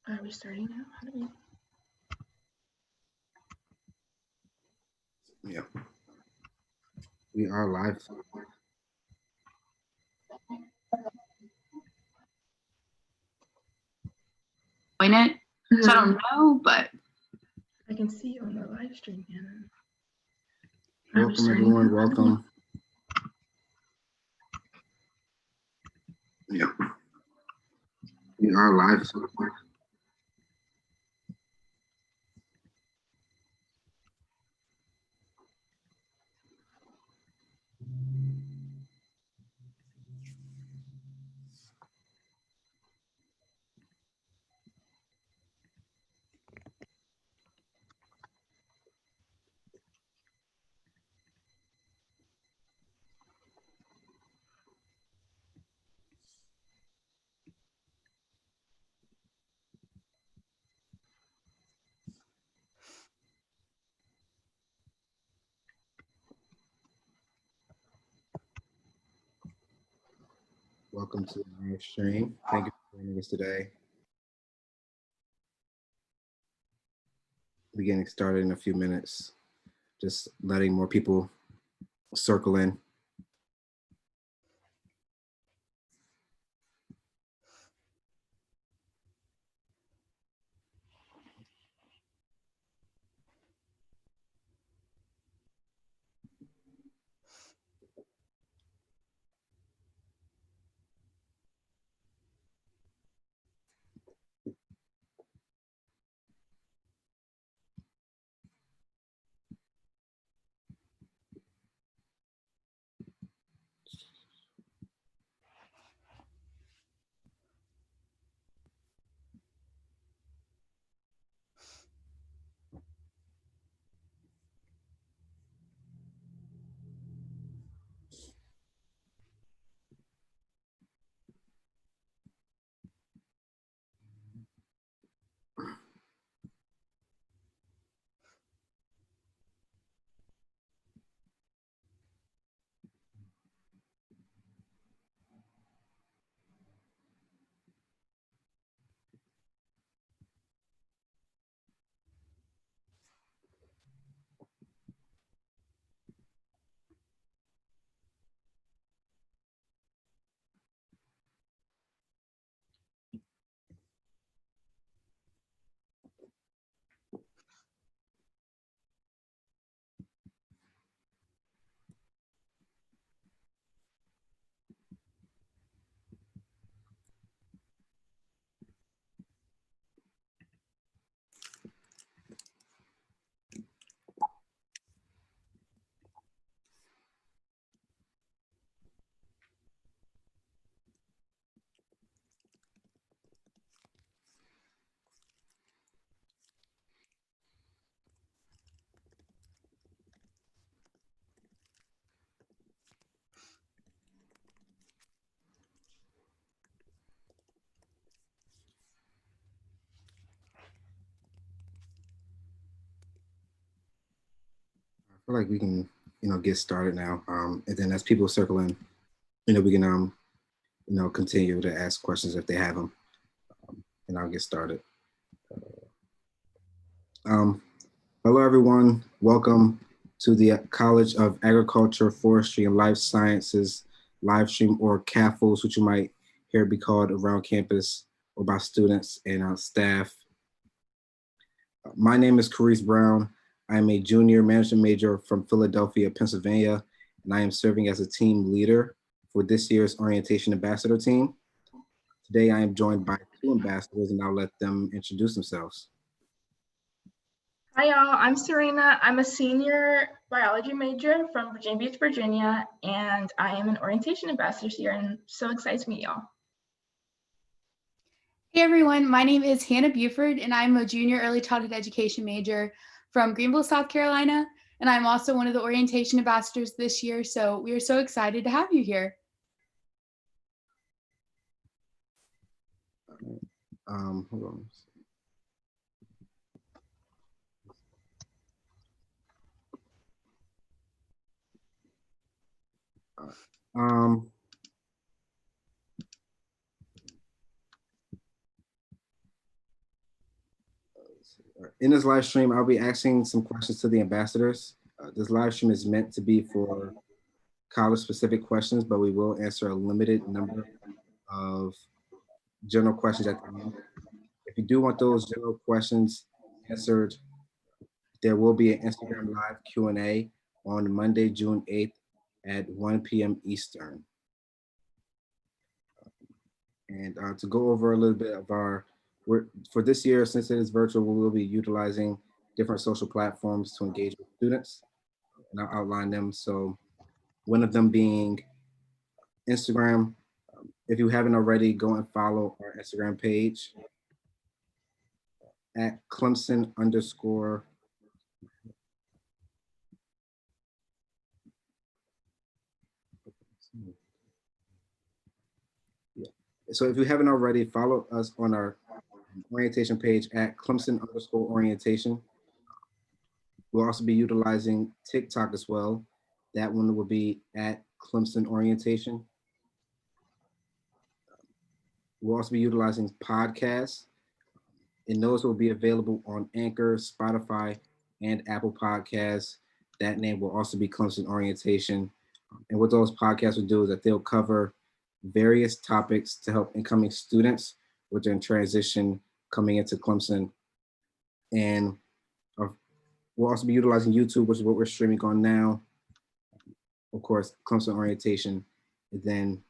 Are we starting now? How do we? Yeah. We are live. Join it. So I don't know, but I can see you on the live stream, Hannah. Welcome, everyone. Welcome. Yeah. We are live. Welcome to the live stream. Thank you for joining us today. We're getting started in a few minutes. Just letting more people circle in. I feel like we can, get started now. And then as people circle in, we can, continue to ask questions if they have them. And I'll get started. Hello, everyone. Welcome to the College of Agriculture, Forestry, and Life Sciences live stream, or CAFLS, which you might hear be called around campus or by students and staff. My name is Carice Brown. I am a junior management major from Philadelphia, Pennsylvania, and I am serving as a team leader for this year's Orientation Ambassador team. Today, I am joined by two ambassadors, and I'll let them introduce themselves. Hi, y'all. I'm Serena. I'm a senior biology major from Virginia Beach, Virginia, and I am an orientation ambassador here, and so excited to meet y'all. Hey everyone, my name is Hannah Buford, and I'm a junior early childhood education major from Greenville, South Carolina, and I'm also one of the orientation ambassadors this year, so we are so excited to have you here. Hold on. In this live stream, I'll be asking some questions to the ambassadors. This live stream is meant to be for college-specific questions, but we will answer a limited number of general questions at the end. If you do want those general questions answered, there will be an Instagram live Q&A on Monday, June 8th at 1 p.m. Eastern. And to go over a little bit of for this year, since it is virtual, we will be utilizing different social platforms to engage with students, and I'll outline them. So one of them being Instagram. If you haven't already, go and follow our Instagram page at Clemson _ So if you haven't already, follow us on our orientation page at Clemson _ orientation. We'll also be utilizing TikTok as well. That one will be at Clemson orientation. We'll also be utilizing podcasts, and those will be available on Anchor, Spotify, and Apple Podcasts. That name will also be Clemson orientation. And what those podcasts will do is that they'll cover various topics to help incoming students with their transition coming into Clemson. And we'll also be utilizing YouTube, which is what we're streaming on now. Of course, Clemson orientation. And then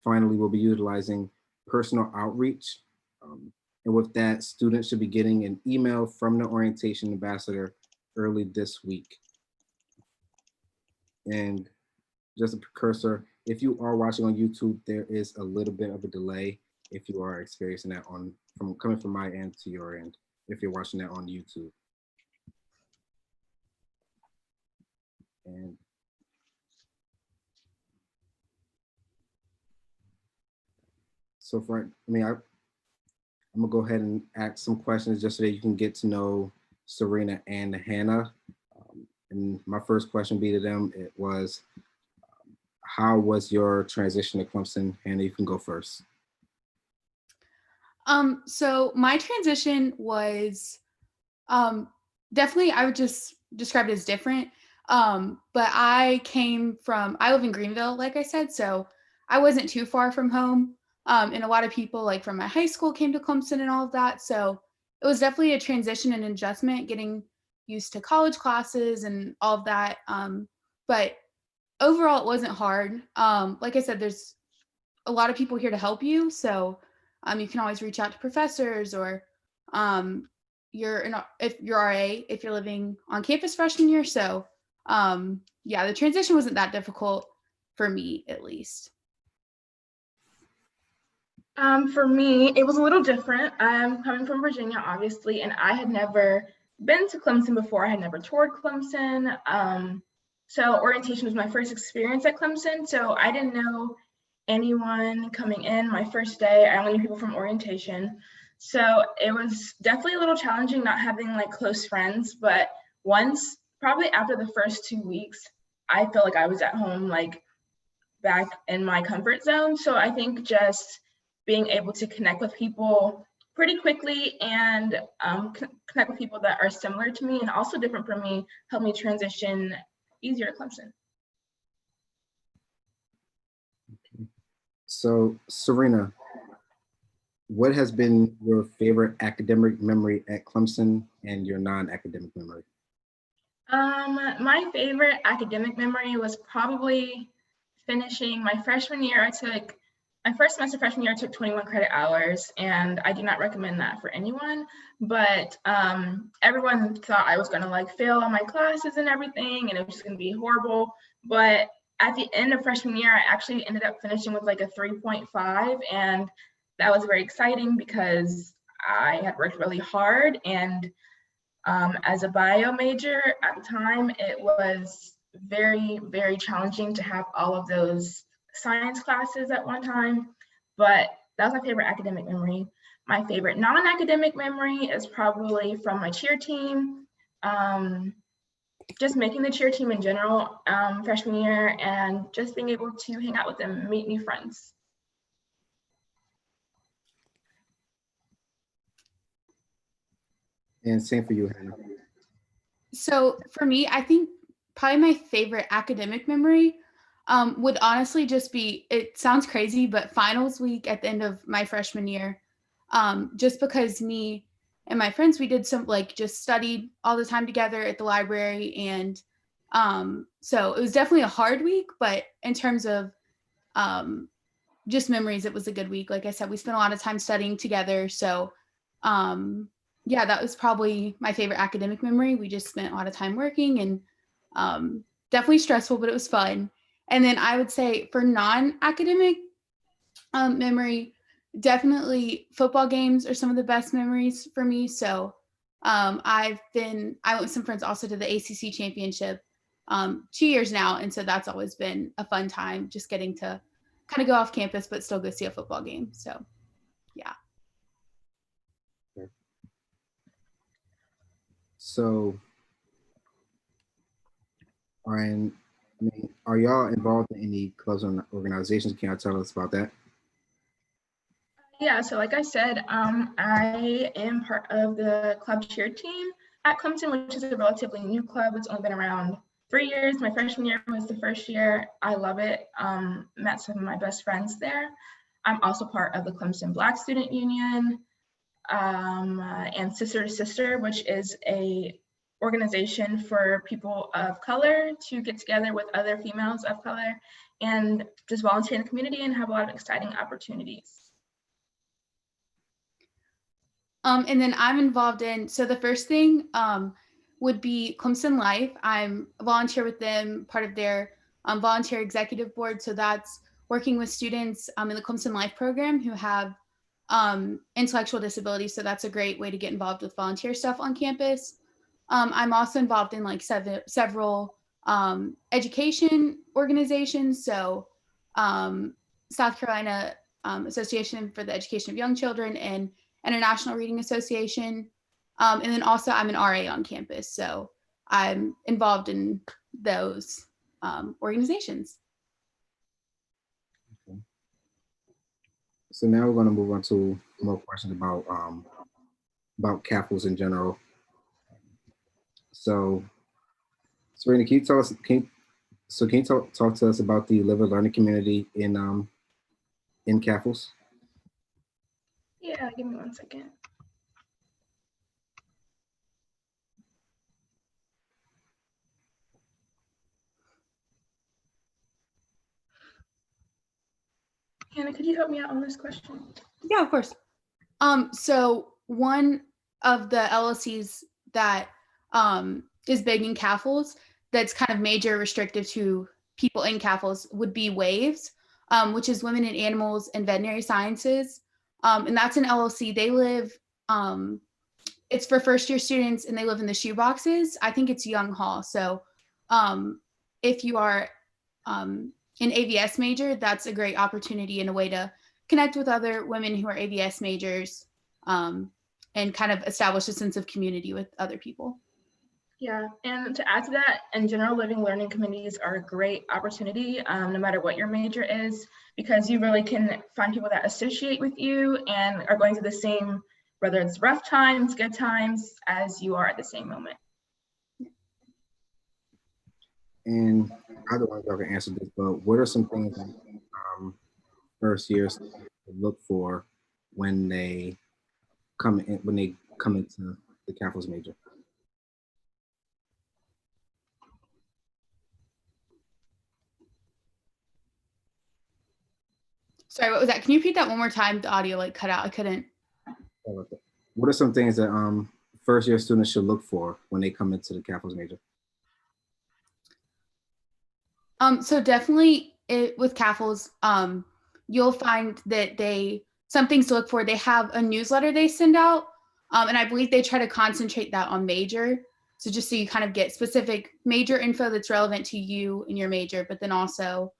finally, we'll be utilizing personal outreach. And with that, students should be getting an email from the orientation ambassador early this week. And just a precursor, if you are watching on YouTube, there is a little bit of a delay if you are experiencing that coming from my end to your end, if you're watching that on YouTube. And so I'm gonna go ahead and ask some questions just so that you can get to know Serena and Hannah. And my first question be to them, it was, how was your transition to Clemson? Hannah, you can go first. So my transition was definitely, I would just describe it as different. But I live in Greenville, like I said, so I wasn't too far from home. And a lot of people like from my high school came to Clemson and all of that. So it was definitely a transition and adjustment, getting used to college classes and all of that. But overall, it wasn't hard. Like I said, there's a lot of people here to help you. So you can always reach out to professors, or if you're RA, if you're living on campus freshman year. So yeah, the transition wasn't that difficult for me, at least. For me, it was a little different. I'm coming from Virginia, obviously, and I had never been to Clemson before. I had never toured Clemson. So orientation was my first experience at Clemson. So I didn't know anyone coming in my first day. I only knew people from orientation. So it was definitely a little challenging not having like close friends, but probably after the first 2 weeks, I felt like I was at home, like back in my comfort zone. So I think just being able to connect with people pretty quickly and connect with people that are similar to me and also different from me helped me transition easier at Clemson. So Serena, what has been your favorite academic memory at Clemson and your non-academic memory? My favorite academic memory was probably finishing my freshman year. My first semester freshman year, I took 21 credit hours, and I do not recommend that for anyone, but everyone thought I was gonna like fail on my classes and everything, and it was just gonna be horrible. But at the end of freshman year, I actually ended up finishing with like a 3.5, and that was very exciting because I had worked really hard, and as a bio major at the time, it was very, very challenging to have all of those science classes at one time, but that was my favorite academic memory. My favorite non-academic memory is probably from my cheer team. Just making the cheer team in general freshman year and just being able to hang out with them and meet new friends. And same for you, Hannah. So for me, I think probably my favorite academic memory would honestly just be, it sounds crazy, but finals week at the end of my freshman year. Just because me and my friends, we did some like just studied all the time together at the library. And so it was definitely a hard week, but in terms of just memories, it was a good week. Like I said, we spent a lot of time studying together. So yeah, that was probably my favorite academic memory. We just spent a lot of time working and definitely stressful, but it was fun. And then I would say for non-academic memory, definitely football games are some of the best memories for me. So I went with some friends also to the ACC championship 2 years now. And so that's always been a fun time, just getting to kind of go off campus, but still go see a football game. So yeah. So, Ryan, I mean, are y'all involved in any clubs or organizations? Can you tell us about that? Yeah, so like I said, I am part of the club cheer team at Clemson, which is a relatively new club. It's only been around 3 years. My freshman year was the first year. I love it. Met some of my best friends there. I'm also part of the Clemson Black Student Union and Sister to Sister, which is a organization for people of color to get together with other females of color and just volunteer in the community and have a lot of exciting opportunities. And then I'm involved in, so the first thing would be Clemson Life. I'm a volunteer with them, part of their volunteer executive board. So that's working with students in the Clemson Life program who have intellectual disabilities. So that's a great way to get involved with volunteer stuff on campus. I'm also involved in like several education organizations. So South Carolina Association for the Education of Young Children and International Reading Association. And then also I'm an RA on campus. So I'm involved in those organizations. Okay. So now we're going to move on to more questions about CAFLS in general. So, Serena, can you tell us? Can you talk to us about the Live and Learning community in CAFLS? Yeah, give me 1 second. Hannah, could you help me out on this question? Yeah, of course. So one of the LLCs that is big in CAFLS that's kind of major restrictive to people in CAFLS would be WAVES, which is Women in Animals and Veterinary Sciences. And that's an LLC. They live, it's for first year students and they live in the shoeboxes. I think it's Young Hall. So if you are an AVS major, that's a great opportunity and a way to connect with other women who are AVS majors and kind of establish a sense of community with other people. Yeah, and to add to that, in general, living learning communities are a great opportunity, no matter what your major is, because you really can find people that associate with you and are going through the same, whether it's rough times, good times, as you are at the same moment. And either one of y'all can answer this, but what are some things that first years look for when they come into the CAFLS major? Sorry, what was that? Can you repeat that one more time? The audio like cut out. I couldn't. What are some things that first year students should look for when they come into the CAFLS major? So definitely with CAFLS, you'll find that some things to look for. They have a newsletter they send out, and I believe they try to concentrate that on major. So just so you kind of get specific major info that's relevant to you and your major, but then also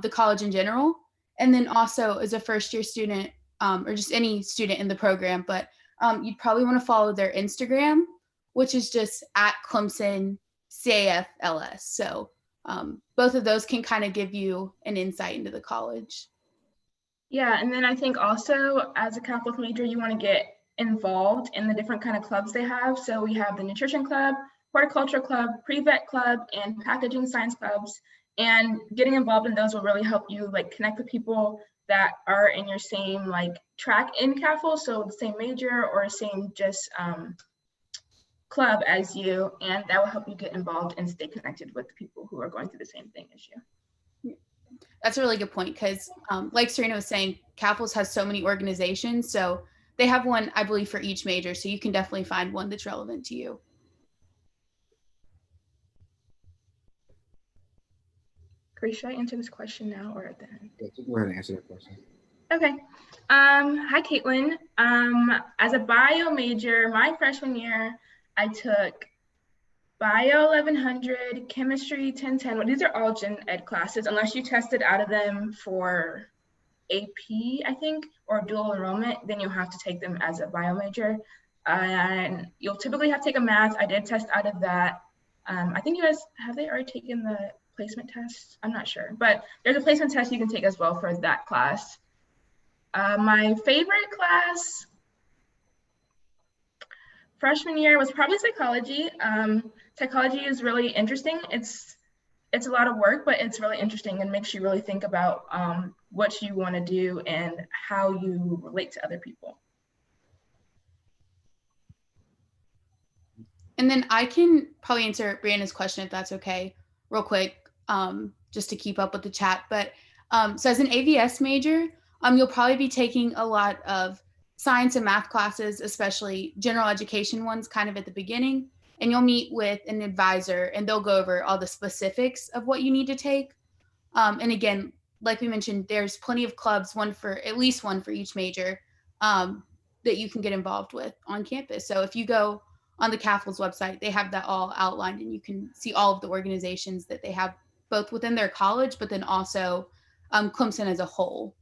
the college in general. And then also as a first year student or just any student in the program, but you'd probably want to follow their Instagram, which is just at Clemson CAFLS. So both of those can kind of give you an insight into the college. Yeah, and then I think also as a CAFLS major, you want to get involved in the different kind of clubs they have. So we have the nutrition club, horticulture club, pre-vet club, and packaging science clubs. And getting involved in those will really help you like connect with people that are in your same like track in CAFLS, so the same major or same just club as you, and that will help you get involved and stay connected with the people who are going through the same thing as you. That's a really good point because like Serena was saying, CAFLS has so many organizations, so they have one, I believe, for each major, so you can definitely find one that's relevant to you. Grace, should I answer this question now or at the end? Yeah, go ahead and answer that question. Okay. Hi, Caitlin. As a bio major, my freshman year, I took bio 1100, chemistry 1010. Well, these are all gen ed classes, unless you tested out of them for AP, I think, or dual enrollment, then you'll have to take them as a bio major. And you'll typically have to take a math. I did test out of that. I think you guys, have they already taken the placement test? I'm not sure, but there's a placement test you can take as well for that class. My favorite class freshman year was probably psychology. Psychology is really interesting. It's a lot of work, but it's really interesting and makes you really think about what you want to do and how you relate to other people. And then I can probably answer Brianna's question if that's okay, real quick, just to keep up with the chat. But so as an AVS major, you'll probably be taking a lot of science and math classes, especially general education ones kind of at the beginning. And you'll meet with an advisor and they'll go over all the specifics of what you need to take. And again, like we mentioned, there's plenty of clubs, at least one for each major that you can get involved with on campus. So if you go on the CAFLS website, they have that all outlined and you can see all of the organizations that they have both within their college, but then also Clemson as a whole.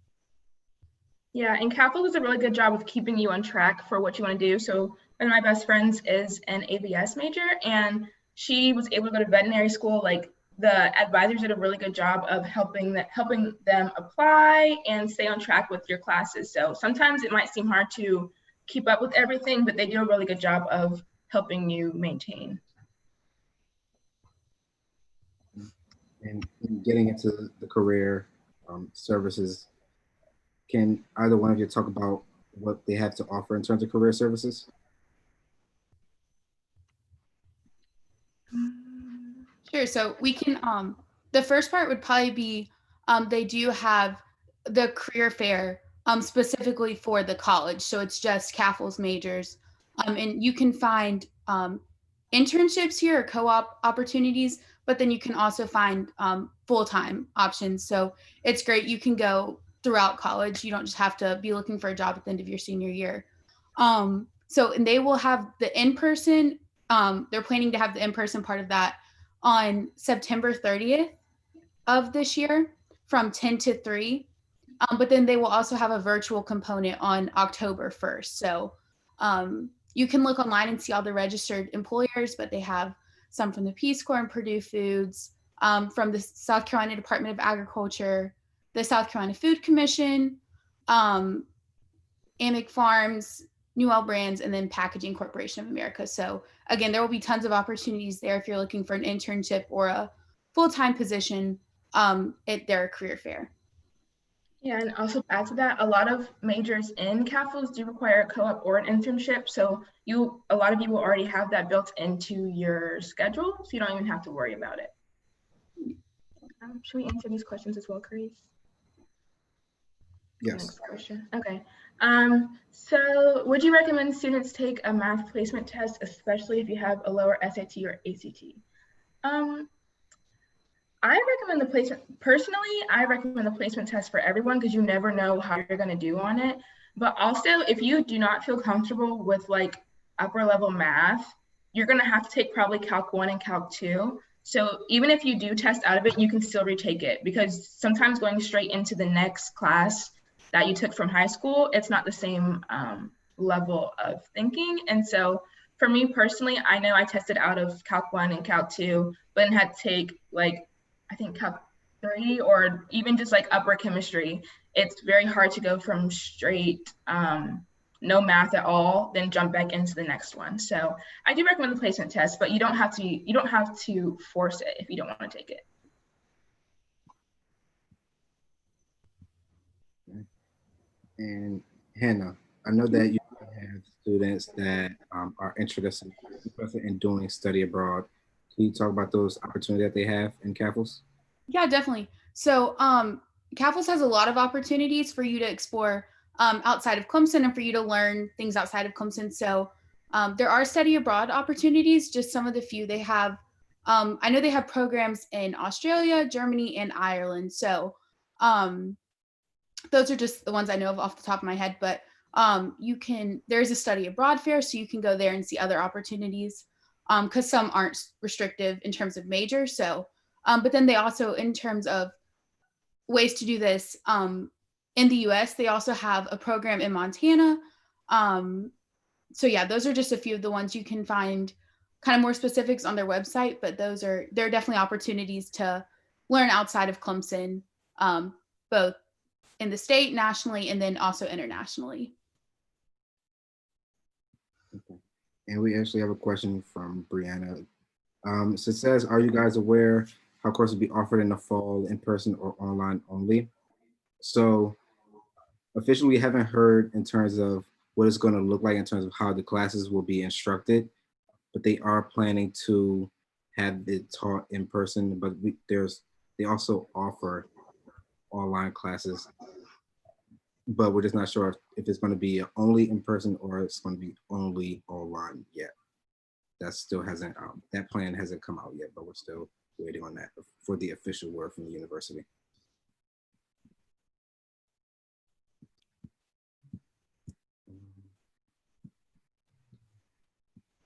Yeah, and CAFLS does a really good job of keeping you on track for what you want to do. So one of my best friends is an AVS major and she was able to go to veterinary school. Like the advisors did a really good job of helping them apply and stay on track with your classes. So sometimes it might seem hard to keep up with everything, but they do a really good job of helping you maintain. And getting into the career services, can either one of you talk about what they have to offer in terms of career services? Sure. So we can, the first part would probably be, they do have the career fair specifically for the college. So it's just CAFLS majors. And you can find internships here or co-op opportunities, but then you can also find full-time options. So it's great. You can go throughout college. You don't just have to be looking for a job at the end of your senior year. And they will have the in-person, they're planning to have the in-person part of that on September 30th of this year from 10 to 3. But then they will also have a virtual component on October 1st. So you can look online and see all the registered employers, but they have some from the Peace Corps and Purdue Foods, from the South Carolina Department of Agriculture, the South Carolina Food Commission, Amic Farms, Newell Brands, and then Packaging Corporation of America. So again, there will be tons of opportunities there if you're looking for an internship or a full-time position at their career fair. Yeah, and also to add to that, a lot of majors in CAFLS do require a co-op or an internship. So a lot of you will already have that built into your schedule, so you don't even have to worry about it. Should we answer these questions as well, Carice? Yes. Next question. Okay. So would you recommend students take a math placement test, especially if you have a lower SAT or ACT? I recommend the placement, personally, I recommend the placement test for everyone because you never know how you're going to do on it. But also, if you do not feel comfortable with like upper level math, you're going to have to take probably Calc 1 and Calc 2. So even if you do test out of it, you can still retake it because sometimes going straight into the next class that you took from high school, it's not the same level of thinking. And so for me personally, I know I tested out of Calc 1 and Calc 2, but then had to take like, I think Calc 3 or even just like upper chemistry. It's very hard to go from straight no math at all, then jump back into the next one. So I do recommend the placement test, but you don't have to force it if you don't want to take it. And Hannah, I know that you have students that are interested in doing study abroad. Can you talk about those opportunities that they have in CAFLS? Yeah, definitely. So CAFLS has a lot of opportunities for you to explore outside of Clemson and for you to learn things outside of Clemson. So there are study abroad opportunities, just some of the few they have. I know they have programs in Australia, Germany, and Ireland. So those are just the ones I know of off the top of my head, but there's a study abroad fair, so you can go there and see other opportunities because some aren't restrictive in terms of major. So, but then they also, in terms of ways to do this in the US, they also have a program in Montana. So yeah, those are just a few of the ones you can find kind of more specifics on their website, but there are definitely opportunities to learn outside of Clemson, both in the state, nationally, and then also internationally. Okay. And we actually have a question from Brianna. So it says, are you guys aware how courses will be offered in the fall, in person or online only? So officially, we haven't heard in terms of what it's going to look like in terms of how the classes will be instructed, but they are planning to have it taught in person, but they also offer online classes, but we're just not sure if it's going to be only in person or it's going to be only online yet. That still hasn't, that plan hasn't come out yet, but we're still waiting on that for the official word from the university.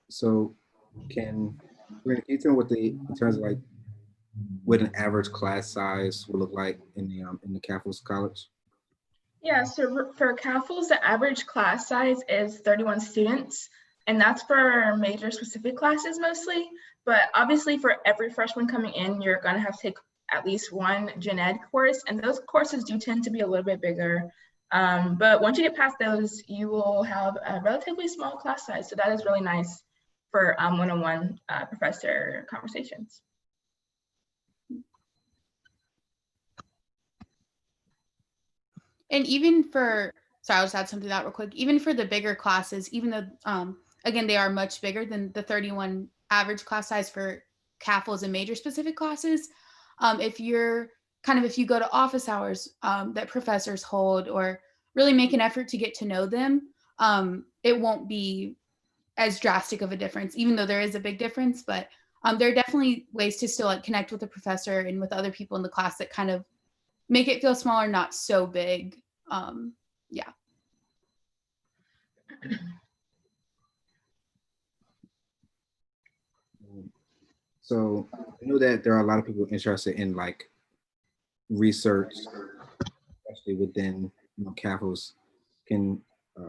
So can you tell what in terms of like what an average class size will look like in the CAFLS college? Yeah, so for CAFLS, the average class size is 31 students, and that's for major specific classes mostly. But obviously for every freshman coming in, you're gonna have to take at least one gen ed course, and those courses do tend to be a little bit bigger. But once you get past those, you will have a relatively small class size. So that is really nice for one-on-one professor conversations. And even for, sorry, I'll just add something to that real quick. Even for the bigger classes, even though, again, they are much bigger than the 31 average class size for CAFLS and major specific classes, if you go to office hours that professors hold or really make an effort to get to know them, it won't be as drastic of a difference, even though there is a big difference. But there are definitely ways to still like connect with the professor and with other people in the class that kind of make it feel smaller, not so big. Yeah. So I know that there are a lot of people interested in like research, especially within CAFLS.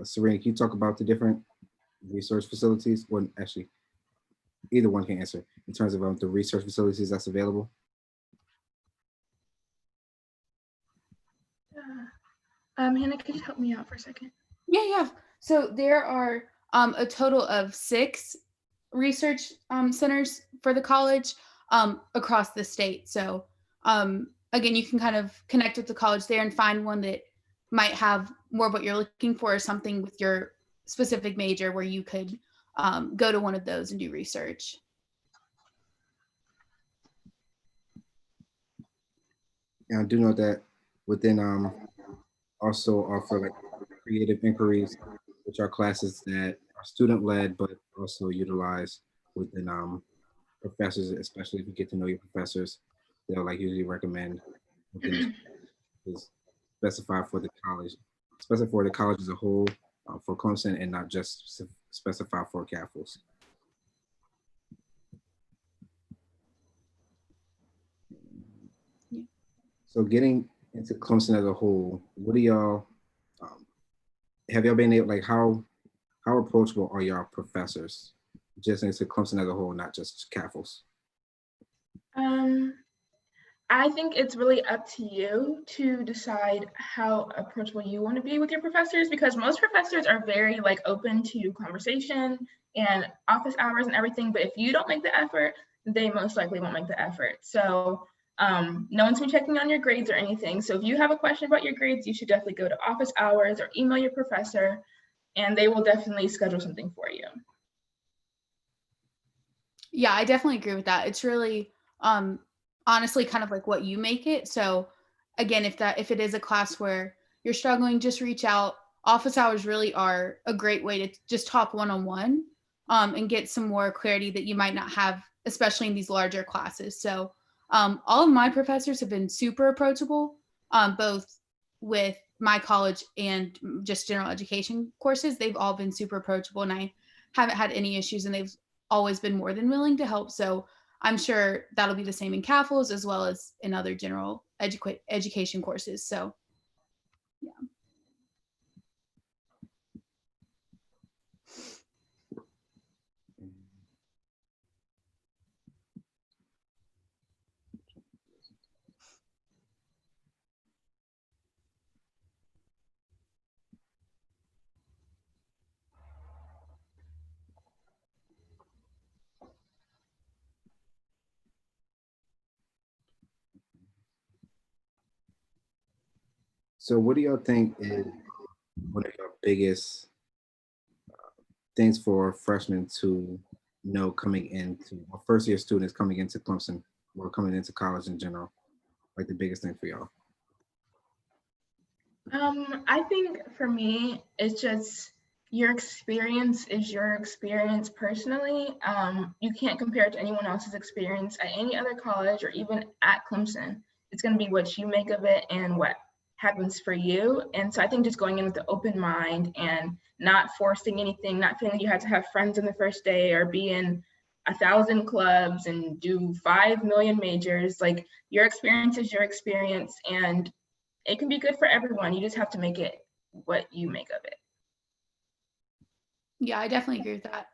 Serena, can you talk about the different research facilities? Or actually, either one can answer in terms of the research facilities that's available. Hannah, could you help me out for a second? Yeah. So there are a total of 6 research centers for the college across the state. So again, you can kind of connect with the college there and find one that might have more of what you're looking for, or something with your specific major where you could go to one of those and do research. And I do know that within also offer like creative inquiries, which are classes that are student led, but also utilized within professors, especially if you get to know your professors. They'll like usually recommend within is specified for the college, specified for the college as a whole, for Clemson, and not just specified for CAFLS. Yeah. So getting into Clemson as a whole, what do y'all, have y'all been able, like how approachable are y'all professors just into Clemson as a whole, not just CAFLS? I think it's really up to you to decide how approachable you want to be with your professors, because most professors are very like open to conversation and office hours and everything. But if you don't make the effort, they most likely won't make the effort. So no one's been checking on your grades or anything. So if you have a question about your grades, you should definitely go to office hours or email your professor, and they will definitely schedule something for you. Yeah, I definitely agree with that. It's really honestly kind of like what you make it. So again, if it is a class where you're struggling, just reach out. Office hours really are a great way to just talk one-on-one and get some more clarity that you might not have, especially in these larger classes. So all of my professors have been super approachable, both with my college and just general education courses. They've all been super approachable, and I haven't had any issues, and they've always been more than willing to help. So I'm sure that'll be the same in CAFLS as well as in other general education courses. So yeah. So what do y'all think is one of your biggest things for freshmen to know coming into, or first year students coming into Clemson or coming into college in general? Like the biggest thing for y'all? I think for me, it's just your experience is your experience personally. You can't compare it to anyone else's experience at any other college or even at Clemson. It's going to be what you make of it and what happens for you. And so I think just going in with an open mind and not forcing anything, not feeling you had to have friends in the first day or be in 1,000 clubs and do 5 million majors. Like, your experience is your experience, and it can be good for everyone. You just have to make it what you make of it. Yeah, I definitely agree with that.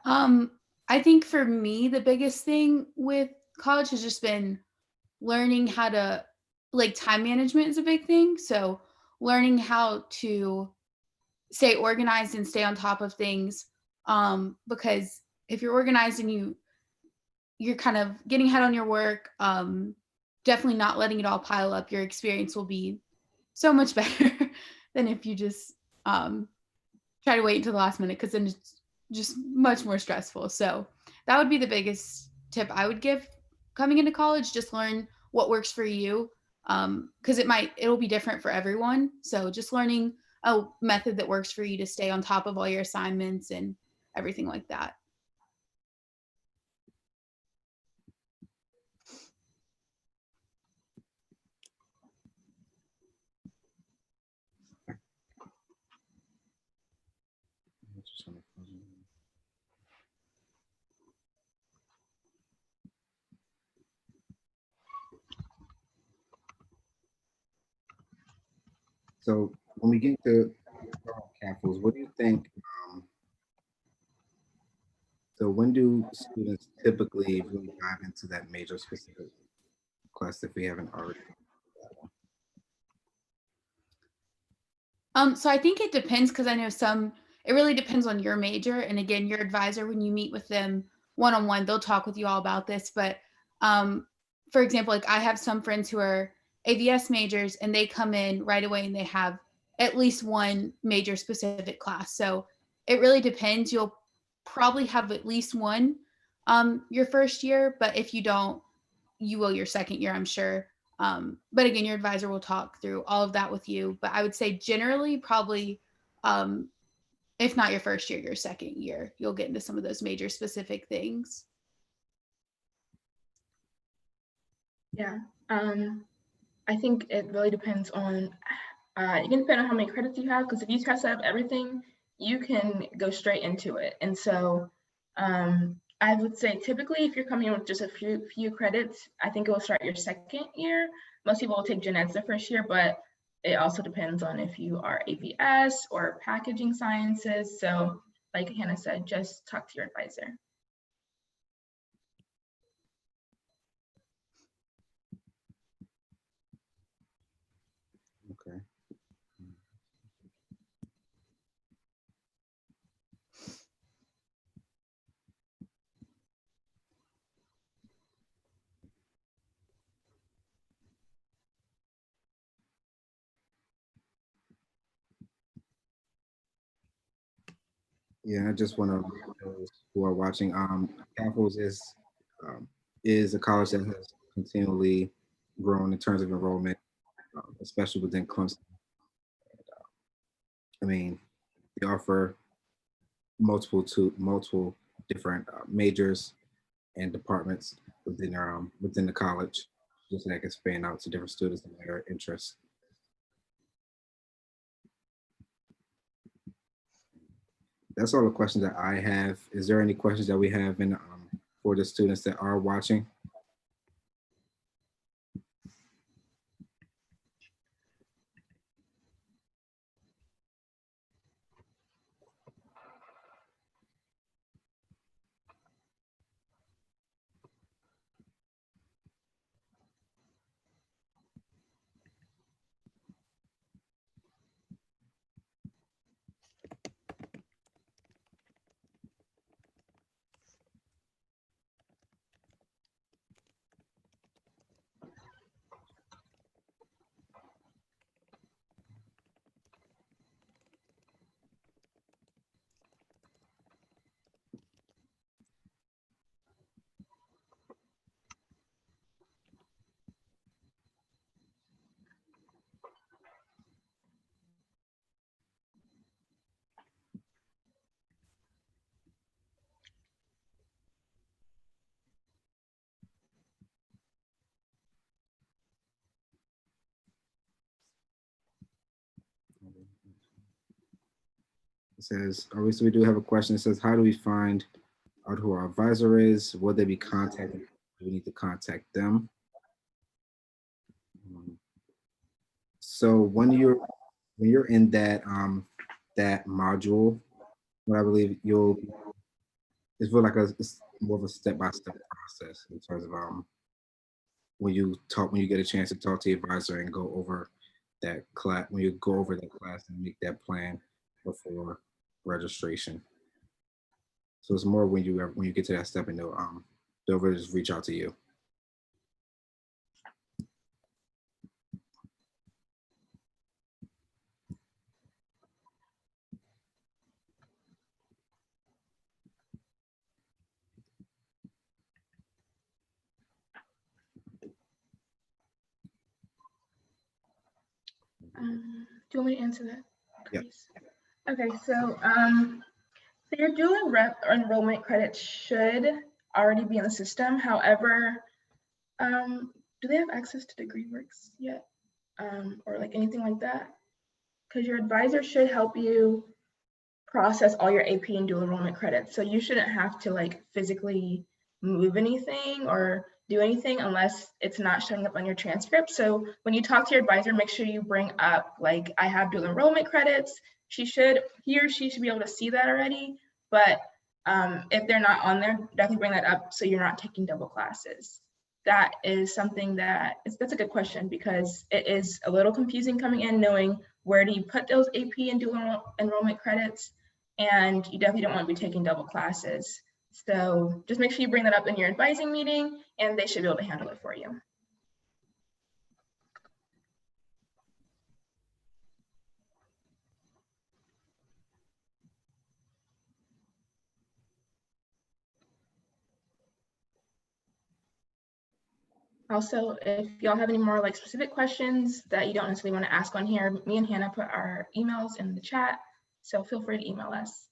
I think for me, the biggest thing with college has just been learning how to, like, time management is a big thing. So learning how to stay organized and stay on top of things. Because if you're organized and you're kind of getting ahead on your work, definitely not letting it all pile up, your experience will be so much better than if you just try to wait until the last minute, because then it's just much more stressful. So that would be the biggest tip I would give coming into college. Just learn what works for you, because it'll be different for everyone. So just learning a method that works for you to stay on top of all your assignments and everything like that. So when we get to CAFLS, what do you think? So when do students typically really dive into that major specific class if we haven't already? So I think it depends, because I know it really depends on your major. And again, your advisor, when you meet with them one-on-one, they'll talk with you all about this. But for example, like, I have some friends who are AVS majors, and they come in right away and they have at least one major specific class. So it really depends. You'll probably have at least one your first year, but if you don't, you will your second year, I'm sure. But again, your advisor will talk through all of that with you. But I would say generally, probably, if not your first year, your second year, you'll get into some of those major specific things. Yeah, I think it really depends on, it can depend on how many credits you have, because if you test out everything, you can go straight into it. And so I would say typically if you're coming in with just a few credits, I think it will start your second year. Most people will take gen eds the first year, but it also depends on if you are APS or packaging sciences. So like Hannah said, just talk to your advisor. . Yeah, I just want to those who are watching. CAFLS is a college that has continually grown in terms of enrollment, especially within Clemson. I mean, they offer multiple different majors and departments within the college, just so that can span out to different students and their interests. That's all the questions that I have. Is there any questions that we have in for the students that are watching? It says, obviously we do have a question. It says, how do we find out who our advisor is? Will they be contacted? Do we need to contact them? So when you're in that module, what I believe it's it's more of a step-by-step process in terms of when you get a chance to talk to your advisor and go over that class, when you go over that class and make that plan before registration. So it's more when you get to that step and they'll really just reach out to you. Do you want me to answer that? Yeah. Please? Okay, so your dual enrollment credits should already be in the system. However, do they have access to DegreeWorks yet? Or like anything like that? Because your advisor should help you process all your AP and dual enrollment credits. So you shouldn't have to like physically move anything or do anything unless it's not showing up on your transcript. So when you talk to your advisor, make sure you bring up like, I have dual enrollment credits. He or she should be able to see that already. But if they're not on there, definitely bring that up so you're not taking double classes. That is something that's a good question because it is a little confusing coming in knowing where do you put those AP and dual enrollment credits, and you definitely don't want to be taking double classes. So just make sure you bring that up in your advising meeting and they should be able to handle it for you. Also, if y'all have any more like specific questions that you don't necessarily want to ask on here, me and Hannah put our emails in the chat, so feel free to email us.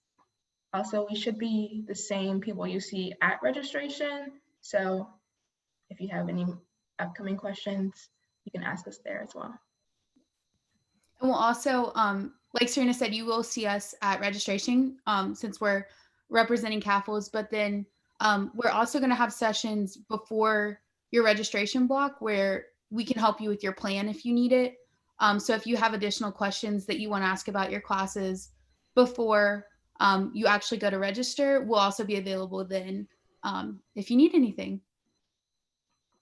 Also, we should be the same people you see at registration, so if you have any upcoming questions, you can ask us there as well. And we'll also, like Serena said, you will see us at registration since we're representing CAFLS, but then we're also going to have sessions before your registration block where we can help you with your plan if you need it. So if you have additional questions that you want to ask about your classes before you actually go to register, we'll also be available then if you need anything.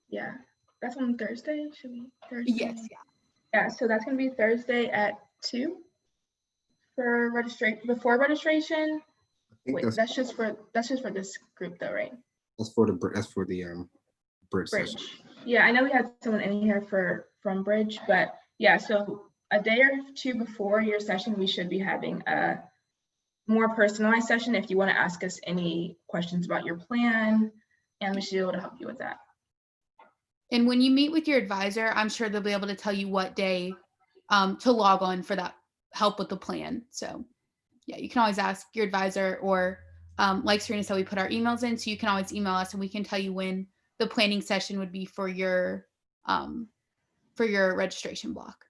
Yeah, that's on Thursday, should we? Thursday? Yes, yeah. Yeah, so that's going to be Thursday at 2 for registration, before registration. Wait, that's just for this group though, right? That's for the bridge Bridge. session. Yeah, I know we had someone in here from Bridge, but yeah, so a day or two before your session, we should be having a more personalized session if you want to ask us any questions about your plan, and we should be able to help you with that. And when you meet with your advisor, I'm sure they'll be able to tell you what day to log on for that help with the plan. So yeah, you can always ask your advisor, or like Serena said, we put our emails in, so you can always email us and we can tell you when the planning session would be for your registration block.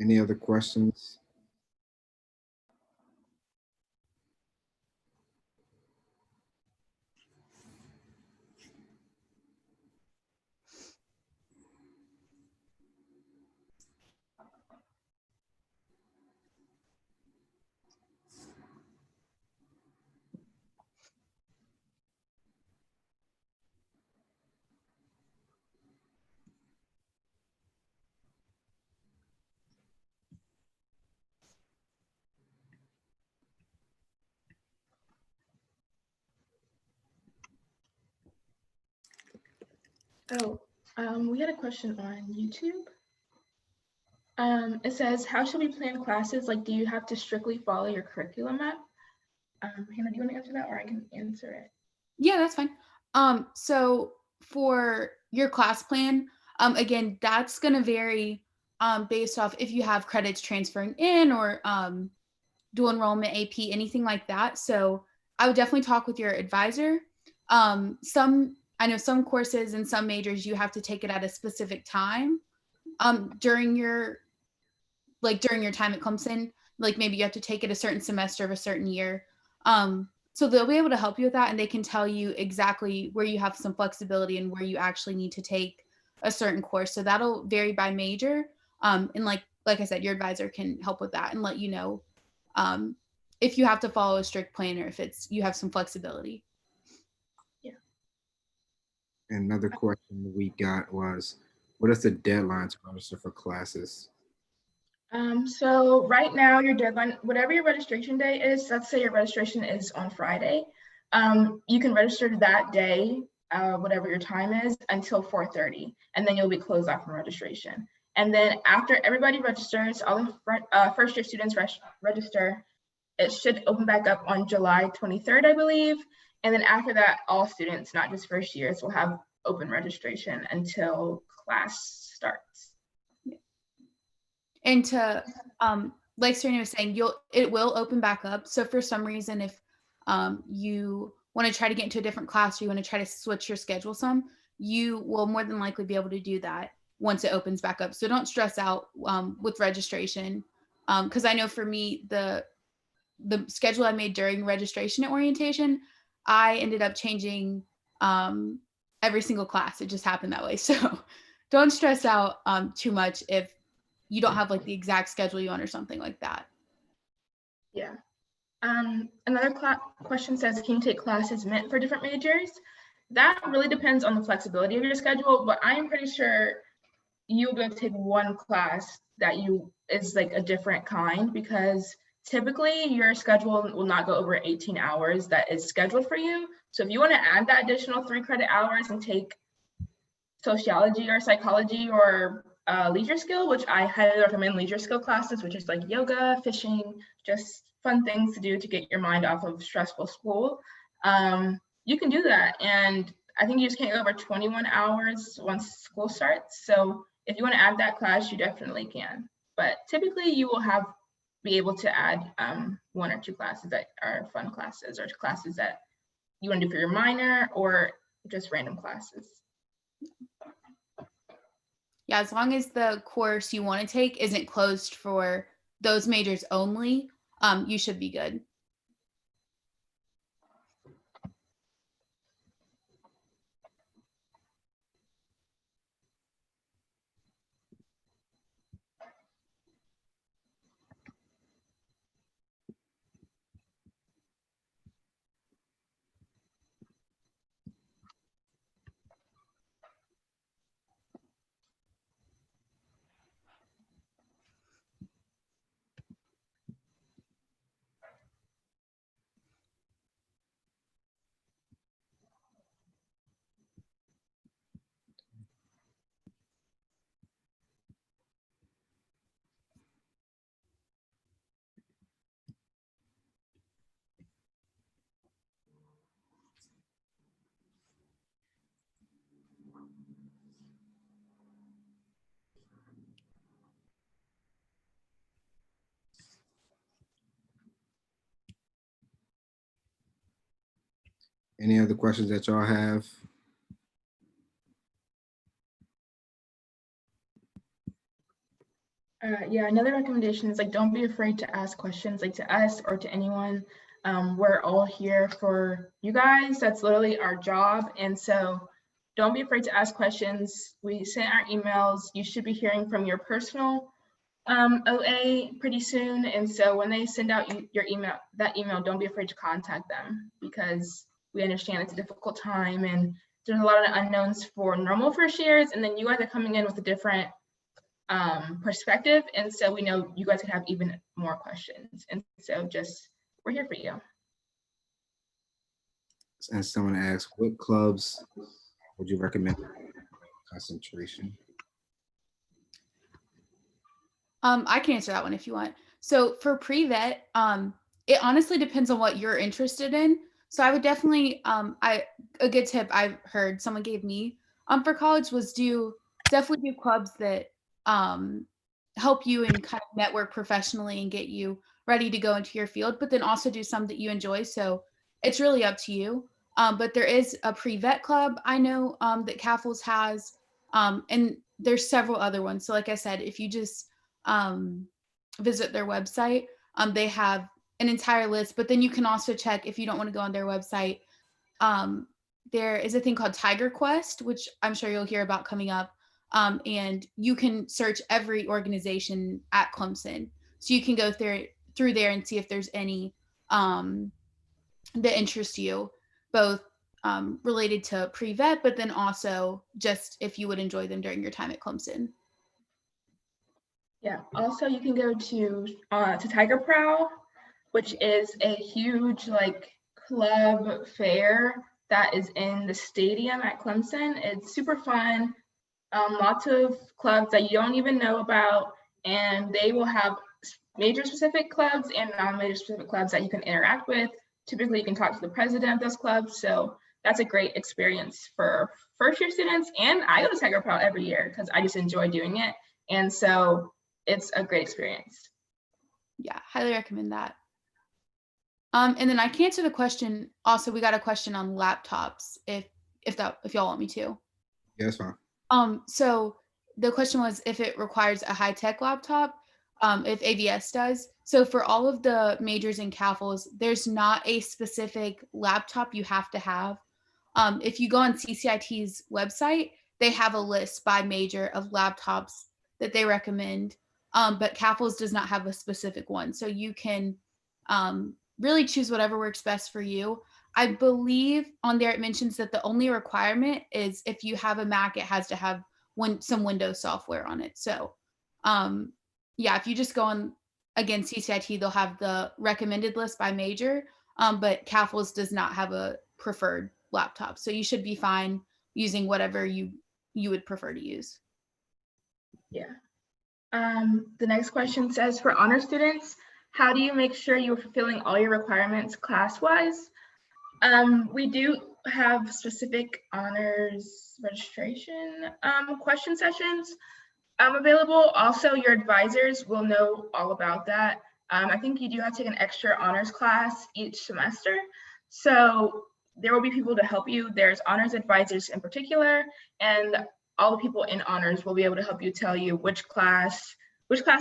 Any other questions? Oh, we had a question on YouTube. It says, how should we plan classes? Like, do you have to strictly follow your curriculum map? Hannah, do you want to answer that, or I can answer it? Yeah, that's fine. So for your class plan, again, that's going to vary based off if you have credits transferring in, or dual enrollment, AP, anything like that. So I would definitely talk with your advisor. I know some courses and some majors, you have to take it at a specific time during your time at Clemson. Like maybe you have to take it a certain semester of a certain year. So they'll be able to help you with that, and they can tell you exactly where you have some flexibility and where you actually need to take a certain course. So that'll vary by major. And like I said, your advisor can help with that and let you know if you have to follow a strict plan or if you have some flexibility. Yeah. Another question we got was, what is the deadline to register for classes? So right now your deadline, whatever your registration day is, let's say your registration is on Friday, you can register that day, whatever your time is, until 4:30, and then you'll be closed off from registration. And then after everybody registers, all the first year students register, it should open back up on July 23rd, I believe. And then after that, all students, not just first years, will have open registration until class starts. And to like Serena was saying, it will open back up. So for some reason, if you want to try to get into a different class, or you want to try to switch your schedule some, you will more than likely be able to do that once it opens back up. So don't stress out with registration, because I know for me, the schedule I made during registration at orientation, I ended up changing every single class. It just happened that way. So don't stress out too much if you don't have like the exact schedule you want or something like that. Yeah. Another question says, can you take classes meant for different majors? That really depends on the flexibility of your schedule, but I am pretty sure you'll be able to take one class that is like a different kind, because typically your schedule will not go over 18 hours that is scheduled for you. So if you want to add that additional 3 credit hours and take sociology or psychology or leisure skill, which I highly recommend leisure skill classes, which is like yoga, fishing, just fun things to do to get your mind off of stressful school. You can do that. And I think you just can't go over 21 hours once school starts. So if you want to add that class, you definitely can. But typically you will have be able to add 1 or 2 classes that are fun classes, or classes that you want to do for your minor, or just random classes. Yeah, as long as the course you want to take isn't closed for those majors only, you should be good. Any other questions that y'all have? Yeah, another recommendation is like, don't be afraid to ask questions, like to us or to anyone. We're all here for you guys. That's literally our job. And so don't be afraid to ask questions. We sent our emails. You should be hearing from your personal OA pretty soon. And so when they send out your email, don't be afraid to contact them, because we understand it's a difficult time and there's a lot of unknowns for normal first years. And then you guys are coming in with a different perspective, and so we know you guys could have even more questions, and so we're here for you. And someone asked, what clubs would you recommend concentration? I can answer that one if you want. So for pre-vet, it honestly depends on what you're interested in. So I would definitely, a good tip I've heard someone gave me for college was definitely do clubs that help you and kind of network professionally and get you ready to go into your field, but then also do some that you enjoy. So it's really up to you. But there is a pre-vet club I know that CAFLS has, and there's several other ones. So like I said, if you just visit their website, they have an entire list, but then you can also check if you don't want to go on their website. There is a thing called Tiger Quest, which I'm sure you'll hear about coming up. And you can search every organization at Clemson. So you can go through there and see if there's any that interest you, both related to pre-vet, but then also just if you would enjoy them during your time at Clemson. Yeah, also you can go to Tiger Prow, which is a huge like club fair that is in the stadium at Clemson. It's super fun. Lots of clubs that you don't even know about, and they will have major specific clubs and non-major specific clubs that you can interact with. Typically, you can talk to the president of those clubs, so that's a great experience for first-year students. And I go to Tiger Pro every year because I just enjoy doing it, and so it's a great experience. Yeah, highly recommend that. And then I can answer the question. Also, we got a question on laptops. If y'all want me to. Yeah, that's fine. So the question was if it requires a high-tech laptop, if AVS does. So for all of the majors in CAFLS, there's not a specific laptop you have to have. If you go on CCIT's website, they have a list by major of laptops that they recommend, but CAFLS does not have a specific one. So you can really choose whatever works best for you. I believe on there it mentions that the only requirement is if you have a Mac, it has to have some Windows software on it. So yeah, if you just go on, again, CCIT, they'll have the recommended list by major, but CAFLS does not have a preferred laptop. So you should be fine using whatever you would prefer to use. Yeah. The next question says, for honor students, how do you make sure you're fulfilling all your requirements class-wise? We do have specific honors registration question sessions available. Also, your advisors will know all about that. I think you do have to take an extra honors class each semester. So there will be people to help you. There's honors advisors in particular, and all the people in honors will be able to help you, tell you which classes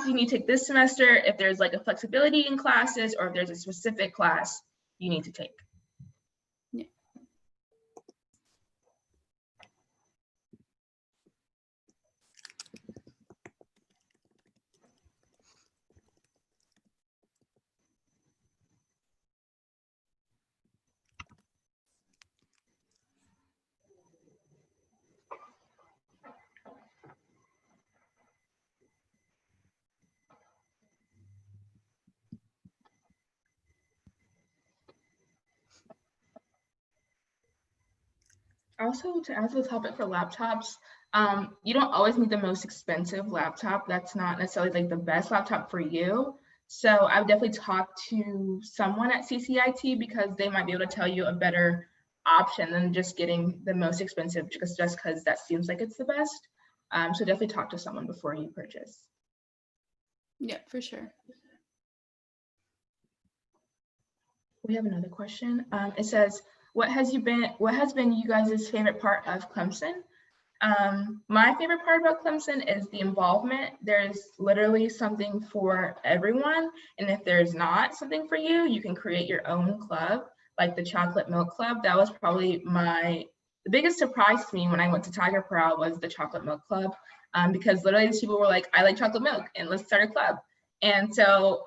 you need to take this semester, if there's like a flexibility in classes, or if there's a specific class you need to take. Yeah. Also, to answer the topic for laptops, you don't always need the most expensive laptop. That's not necessarily like the best laptop for you. So I would definitely talk to someone at CCIT, because they might be able to tell you a better option than just getting the most expensive, just because that seems like it's the best. So definitely talk to someone before you purchase. Yeah, for sure. We have another question. It says, what has been you guys' favorite part of Clemson? My favorite part about Clemson is the involvement. There's literally something for everyone. And if there's not something for you, you can create your own club, like the Chocolate Milk Club. That was probably the biggest surprise to me when I went to Tiger Corral, was the Chocolate Milk Club, because literally these people were like, I like chocolate milk and let's start a club. And so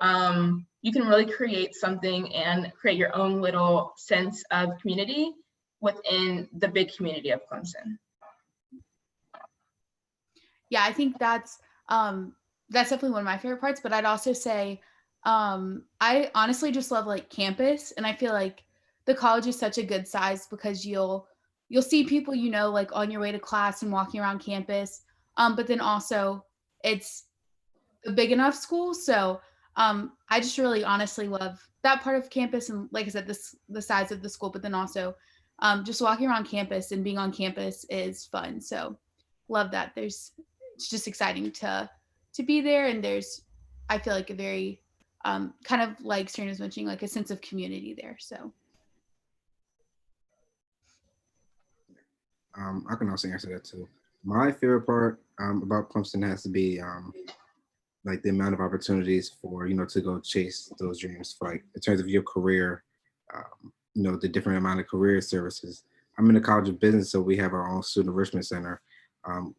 you can really create something and create your own little sense of community within the big community of Clemson. Yeah, I think that's definitely one of my favorite parts, but I'd also say I honestly just love like campus, and I feel like the college is such a good size because you'll see people like on your way to class and walking around campus, but then also it's a big enough school, so I just really honestly love that part of campus, and like I said, the size of the school, but then also just walking around campus and being on campus is fun. So love that. It's just exciting to be there, and I feel like a very kind of like Serena was mentioning, like a sense of community there. So I can also answer that too. My favorite part about Clemson has to be like the amount of opportunities for to go chase those dreams, for like in terms of your career, the different amount of career services. I'm in the College of Business, so we have our own student enrichment center.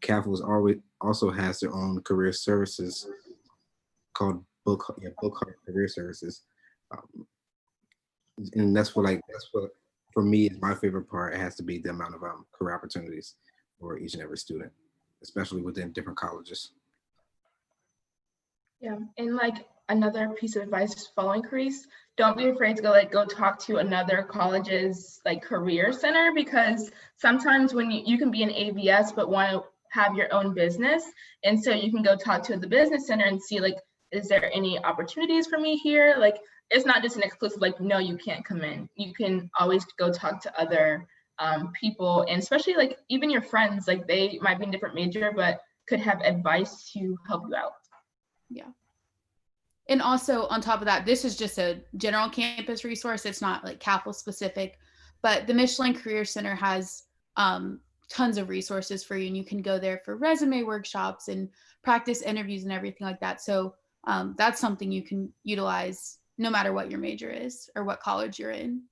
CAFLS also has their own career services called Book Heart Career Services, and that's what for me is my favorite part. It has to be the amount of career opportunities for each and every student, especially within different colleges. Yeah, and like another piece of advice following Carice, don't be afraid to go talk to another college's like career center, because sometimes when you can be an AVS but want to have your own business, and so you can go talk to the business center and see like, is there any opportunities for me here? Like, it's not just an exclusive like, no, you can't come in. You can always go talk to other people, and especially like even your friends, like they might be in different major but could have advice to help you out. yeah. And also on top of that, this is just a general campus resource. It's not like CAFL specific, but the Michelin Career Center has tons of resources for you, and you can go there for resume workshops and practice interviews and everything like that. So that's something you can utilize no matter what your major is or what college you're in.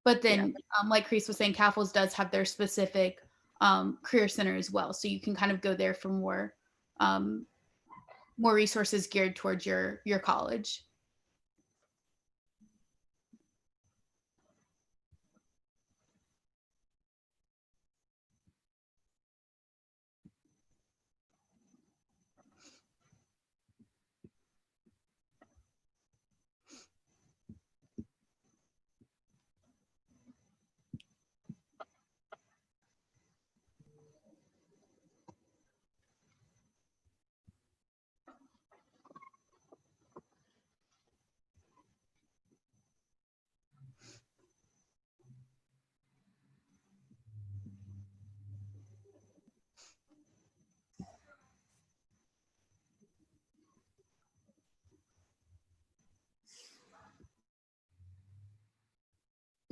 But then, like Chris was saying, CAFLS does have their specific career center as well. So you can kind of go there for more resources geared towards your college.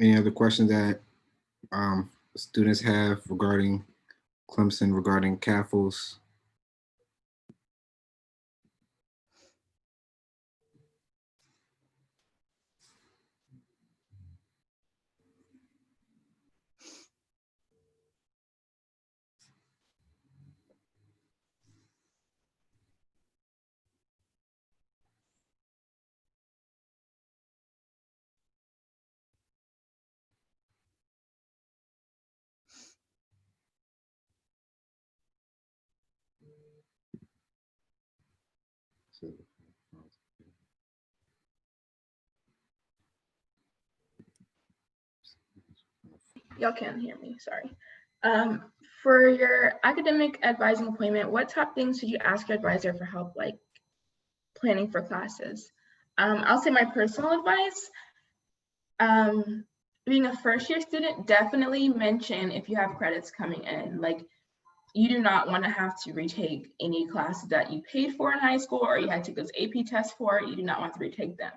Any other questions that students have regarding Clemson, regarding CAFLS? Y'all can't hear me, sorry. For your academic advising appointment, what top things should you ask your advisor for help, like planning for classes? I'll say my personal advice, being a first year student, definitely mention if you have credits coming in. Like, you do not want to have to retake any classes that you paid for in high school or you had to take those AP tests for. You do not want to retake them.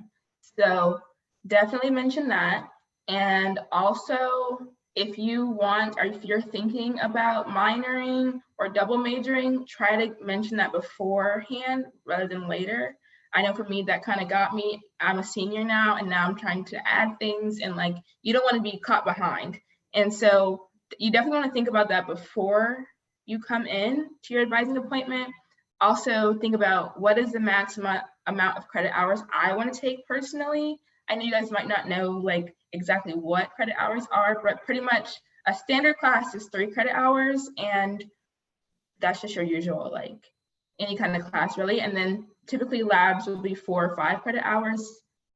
So definitely mention that. And also, if you want, or if you're thinking about minoring or double majoring, try to mention that beforehand rather than later. I know for me, that kind of got me. I'm a senior now, and now I'm trying to add things, and like, you don't want to be caught behind. And so you definitely want to think about that before you come in to your advising appointment. Also think about what is the maximum amount of credit hours I want to take personally. I know you guys might not know like exactly what credit hours are, but pretty much a standard class is 3 credit hours, and that's just your usual, like any kind of class really. And then typically labs will be 4 or 5 credit hours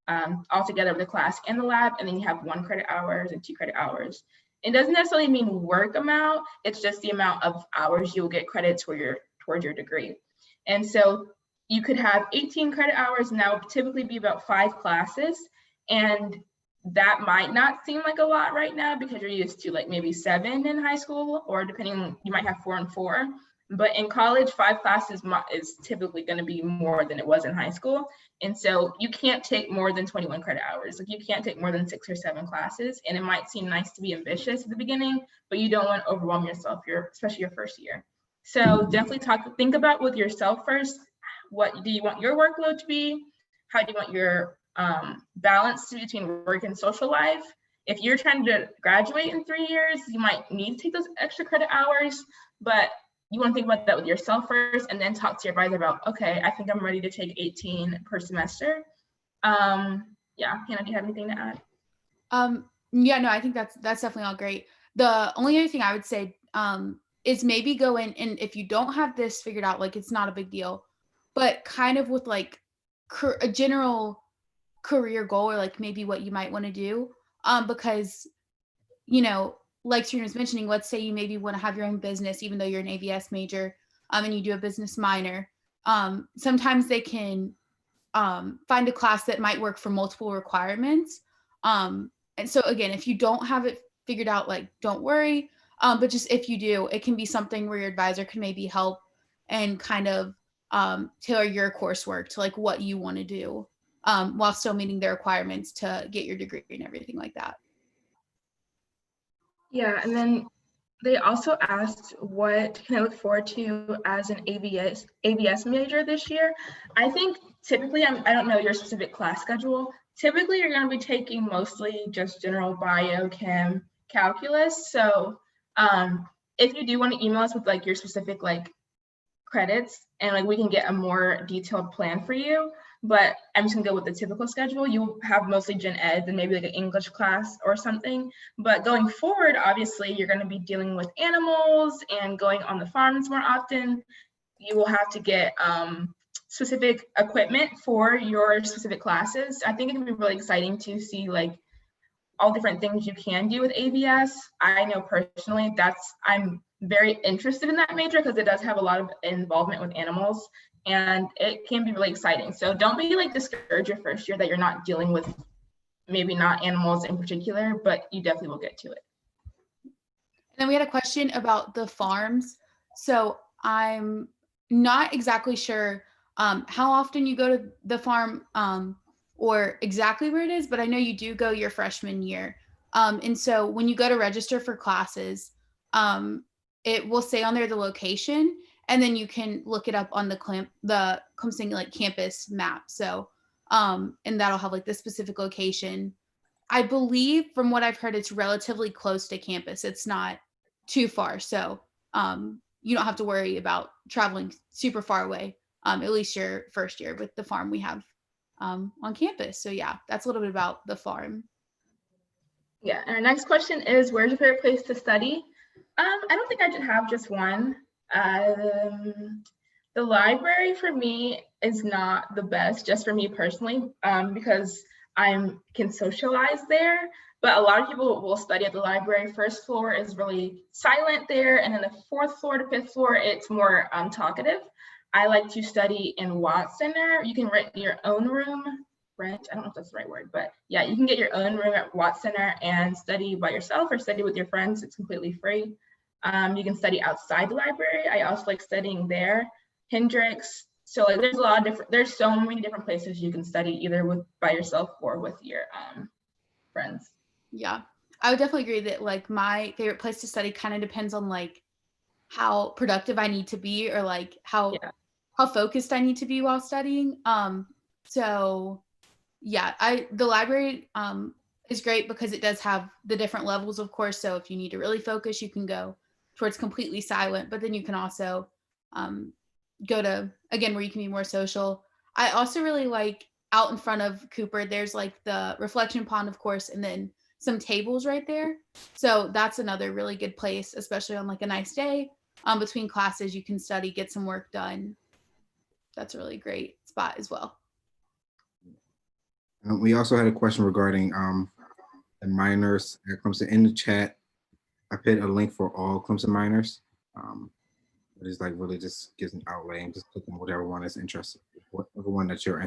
all together with the class and the lab, and then you have 1 credit hours and 2 credit hours. It doesn't necessarily mean work amount, it's just the amount of hours you'll get credits for towards your degree. And so you could have 18 credit hours, and that would typically be about 5 classes. And that might not seem like a lot right now because you're used to like maybe 7 in high school, or depending, you might have 4 and 4. But in college, 5 classes is typically going to be more than it was in high school. And so you can't take more than 21 credit hours. Like, you can't take more than 6 or 7 classes. And it might seem nice to be ambitious at the beginning, but you don't want to overwhelm yourself, especially your first year. So definitely think about with yourself first. What do you want your workload to be? How do you want your balance between work and social life? If you're trying to graduate in 3 years, you might need to take those extra credit hours, but you want to think about that with yourself first, and then talk to your advisor about, okay, I think I'm ready to take 18 per semester. Yeah, Hannah, do you have anything to add? Yeah, no, I think that's definitely all great. The only other thing I would say is maybe go in, and if you don't have this figured out, like, it's not a big deal, but kind of with like a general career goal, or like maybe what you might want to do, because, you know, like Serena was mentioning, let's say you maybe want to have your own business, even though you're an AVS major, and you do a business minor. Sometimes they can find a class that might work for multiple requirements. And so again, if you don't have it figured out, like, don't worry. But just if you do, it can be something where your advisor can maybe help and kind of tailor your coursework to like what you want to do, while still meeting the requirements to get your degree and everything like that. Yeah, and then they also asked, what can I look forward to as an AVS major this year? I think typically, I don't know your specific class schedule. Typically, you're going to be taking mostly just general bio, chem, calculus. So if you do want to email us with like your specific like credits, and like we can get a more detailed plan for you, but I'm just gonna go with the typical schedule. You'll have mostly gen ed and maybe like an English class or something, but going forward, obviously you're going to be dealing with animals and going on the farms more often. You will have to get specific equipment for your specific classes. I think it can be really exciting to see like all different things you can do with AVS. I know personally I'm very interested in that major because it does have a lot of involvement with animals, and it can be really exciting. So don't be like discouraged your first year that you're not dealing with maybe not animals in particular, but you definitely will get to it. And then we had a question about the farms. So I'm not exactly sure how often you go to the farm, or exactly where it is, but I know you do go your freshman year. And so when you go to register for classes, it will say on there the location, and then you can look it up on the Clemson like campus map. So, and that'll have like the specific location. I believe from what I've heard, it's relatively close to campus. It's not too far. So, you don't have to worry about traveling super far away, at least your first year with the farm we have on campus. So yeah, that's a little bit about the farm. Yeah, and our next question is, where's your favorite place to study? I don't think I should have just one. The library for me is not the best, just for me personally, because I can socialize there. But a lot of people will study at the library. First floor is really silent there, and then the fourth floor to fifth floor, it's more talkative. I like to study in Watt Center. You can rent your own room. Rent, I don't know if that's the right word, but yeah, you can get your own room at Watt Center and study by yourself or study with your friends. It's completely free. You can study outside the library. I also like studying there. Hendrix. So like there's a lot of different, there's so many different places you can study either with by yourself or with your friends. Yeah, I would definitely agree that like my favorite place to study kind of depends on like how productive I need to be, or like how focused I need to be while studying. So yeah, the library is great because it does have the different levels, of course. So if you need to really focus, you can go towards completely silent, but then you can also go to, again, where you can be more social. I also really like out in front of Cooper, there's like the reflection pond, of course, and then some tables right there. So that's another really good place, especially on like a nice day. Between classes, you can study, get some work done. That's a really great spot as well. We also had a question regarding the minors at Clemson. In the chat, I put a link for all Clemson minors. It is like really just gives an outlay and just click on whatever one is interested, whatever one that you're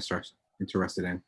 interested in.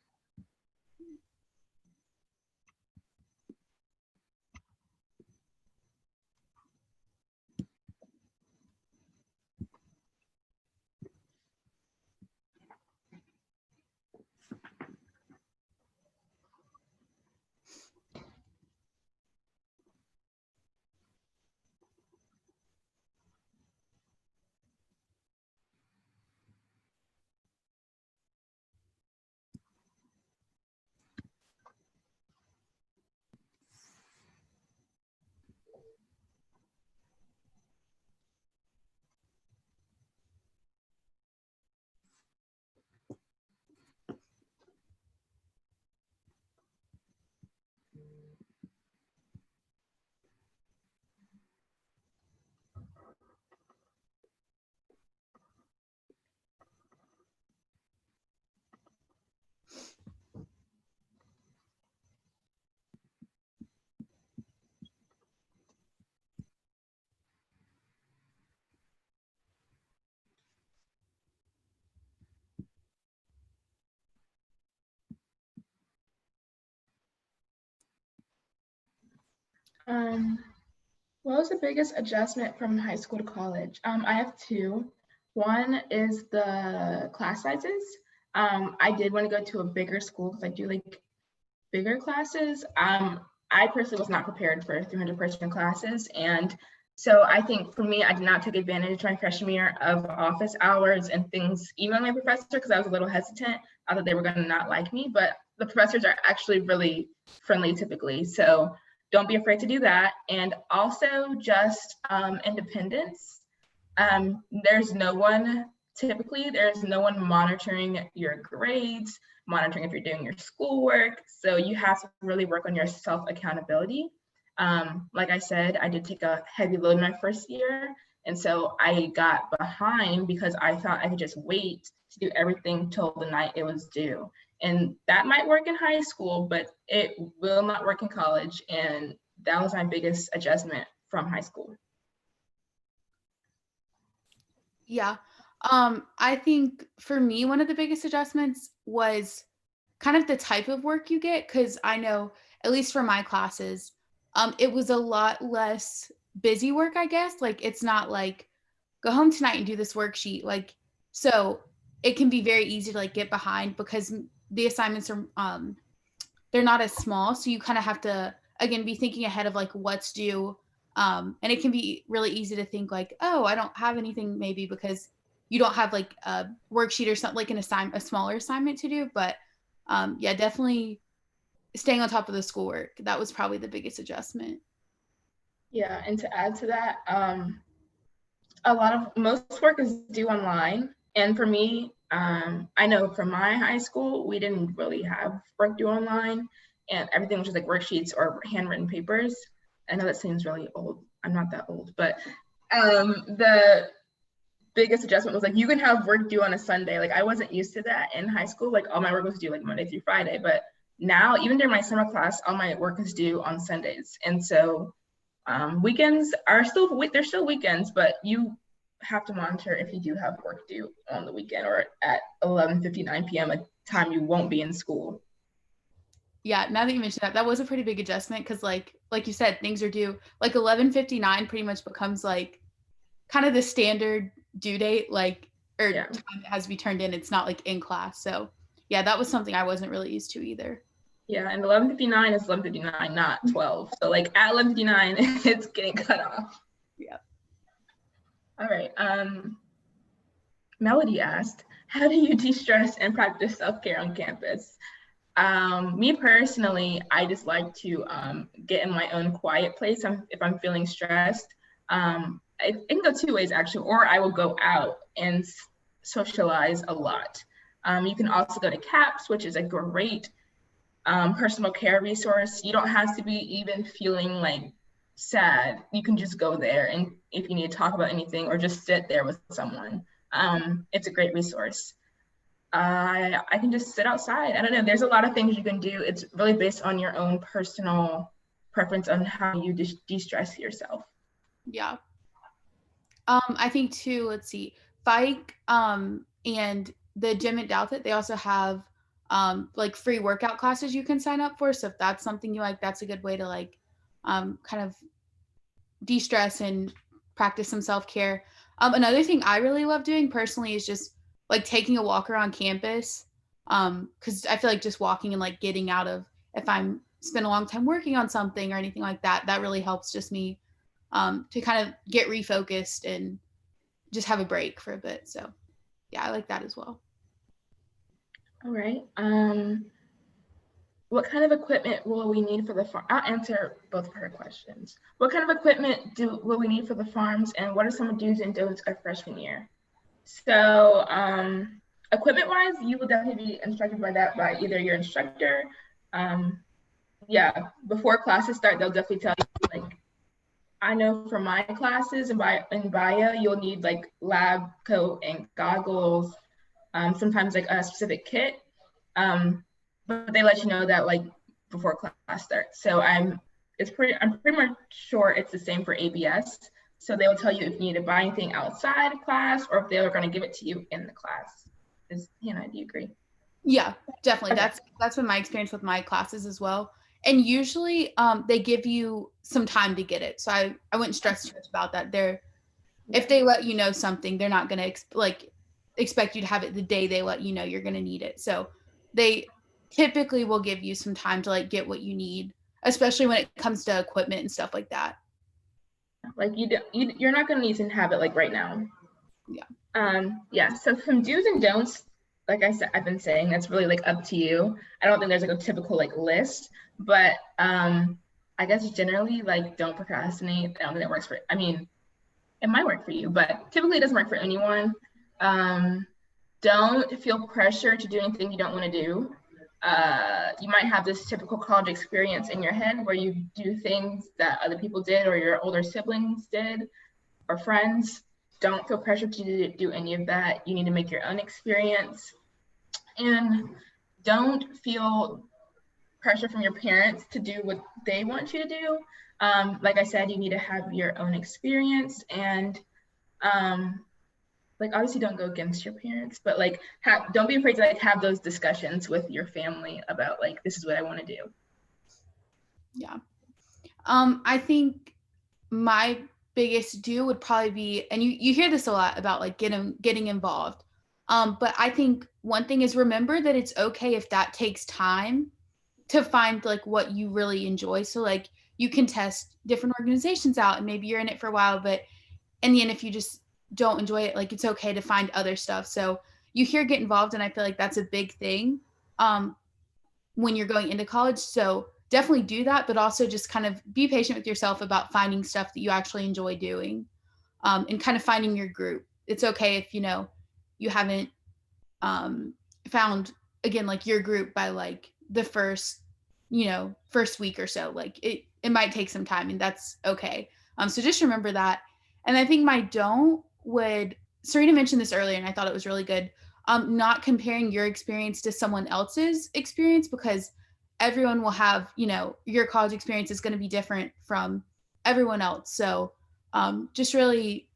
What was the biggest adjustment from high school to college? I have two. One is the class sizes. I did want to go to a bigger school because I do like bigger classes. I personally was not prepared for 300-person classes. And so I think for me, I did not take advantage my freshman year of office hours and things, emailing my professor, because I was a little hesitant. I thought they were going to not like me, but the professors are actually really friendly typically. So don't be afraid to do that. And also just independence. There's no one monitoring your grades, monitoring if you're doing your schoolwork. So you have to really work on your self-accountability. Like I said, I did take a heavy load my first year. And so I got behind because I thought I could just wait to do everything till the night it was due. And that might work in high school, but it will not work in college. And that was my biggest adjustment from high school. Yeah. I think for me, one of the biggest adjustments was kind of the type of work you get. Cause I know, at least for my classes, it was a lot less busy work, I guess. Like, it's not like go home tonight and do this worksheet. Like, so it can be very easy to like get behind because the assignments are, they're not as small. So you kind of have to again, be thinking ahead of like what's due. And it can be really easy to think like, oh, I don't have anything maybe because you don't have like a worksheet or something like a smaller assignment to do. But yeah, definitely staying on top of the schoolwork. That was probably the biggest adjustment. Yeah, and to add to that, most work is due online. And for me, I know from my high school, we didn't really have work due online, and everything was just like worksheets or handwritten papers. I know that seems really old. I'm not that old, but the biggest adjustment was like you can have work due on a Sunday. Like I wasn't used to that in high school. Like all my work was due like Monday through Friday, but now even during my summer class, all my work is due on Sundays. And so weekends are there's still weekends, but you have to monitor if you do have work due on the weekend or at 11:59 p.m. a time you won't be in school. Yeah, now that you mentioned that, that was a pretty big adjustment because like you said, things are due like 11:59 pretty much becomes like kind of the standard due date, like or time that has to be turned in. It's not like in class. So yeah, that was something I wasn't really used to either. Yeah, and 11:59 is 11:59, not 12. So like at 11:59, it's getting cut off. Yeah. All right. Melody asked, how do you de-stress and practice self-care on campus? Me personally, I just like to get in my own quiet place if I'm feeling stressed. It can go two ways actually, or I will go out and socialize a lot. You can also go to CAFLS, which is a great personal care resource. You don't have to be even feeling like sad. You can just go there, and if you need to talk about anything or just sit there with someone, it's a great resource. I can just sit outside. I don't know, there's a lot of things you can do. It's really based on your own personal preference on how you de-stress yourself. Yeah. I think too, let's see, Fike and the gym at Douthit, they also have like free workout classes you can sign up for. So if that's something you like, that's a good way to like kind of de-stress and practice some self-care. Another thing I really love doing personally is just like taking a walk around campus. Cause I feel like just walking and like getting out of, if I'm spend a long time working on something or anything like that, that really helps just me to kind of get refocused and just have a break for a bit. So yeah, I like that as well. All right. What kind of equipment will we need for the farm? I'll answer both of her questions. What kind of equipment will we need for the farms, and what are some do's and don'ts of freshman year? So equipment-wise, you will definitely be instructed by either your instructor. Yeah, before classes start, they'll definitely tell you, like, I know for my classes in bio, you'll need like lab coat and goggles, sometimes like a specific kit. But they let you know that like before class starts. So I'm pretty much sure it's the same for ABS. So they will tell you if you need to buy anything outside of class or if they are going to give it to you in the class. Hannah, do you agree? Yeah, definitely. Okay. That's been my experience with my classes as well. And usually they give you some time to get it. So I wouldn't stress too much about that. If they let you know something, they're not going to expect you to have it the day they let you know you're going to need it. So they typically will give you some time to like get what you need, especially when it comes to equipment and stuff like that. Like you're not going to need to have it like right now. Yeah. Yeah. So some do's and don'ts, like I said, I've been saying, that's really like up to you. I don't think there's like a typical like list, but I guess generally like don't procrastinate. I don't think that works I mean, it might work for you, but typically it doesn't work for anyone. Don't feel pressure to do anything you don't want to do. You might have this typical college experience in your head where you do things that other people did or your older siblings did or friends. Don't feel pressure to do any of that. You need to make your own experience. And don't feel pressure from your parents to do what they want you to do. Like I said, you need to have your own experience, and like obviously don't go against your parents, but like don't be afraid to like have those discussions with your family about like, this is what I want to do. Yeah. I think my biggest do would probably be, and you hear this a lot about like getting involved. But I think one thing is remember that it's okay if that takes time. to find like what you really enjoy. So like you can test different organizations out and maybe you're in it for a while, but in the end, if you just don't enjoy it, like it's okay to find other stuff. So you here get involved, and I feel like that's a big thing when you're going into college. So definitely do that, but also just kind of be patient with yourself about finding stuff that you actually enjoy doing, and kind of finding your group. It's okay if, you know, you haven't found, again, like your group by like the first week or so. Like it might take some time, and that's okay. So just remember that. And I think my don't would, Serena mentioned this earlier, and I thought it was really good. Not comparing your experience to someone else's experience, because everyone will have, you know, your college experience is going to be different from everyone else. So just really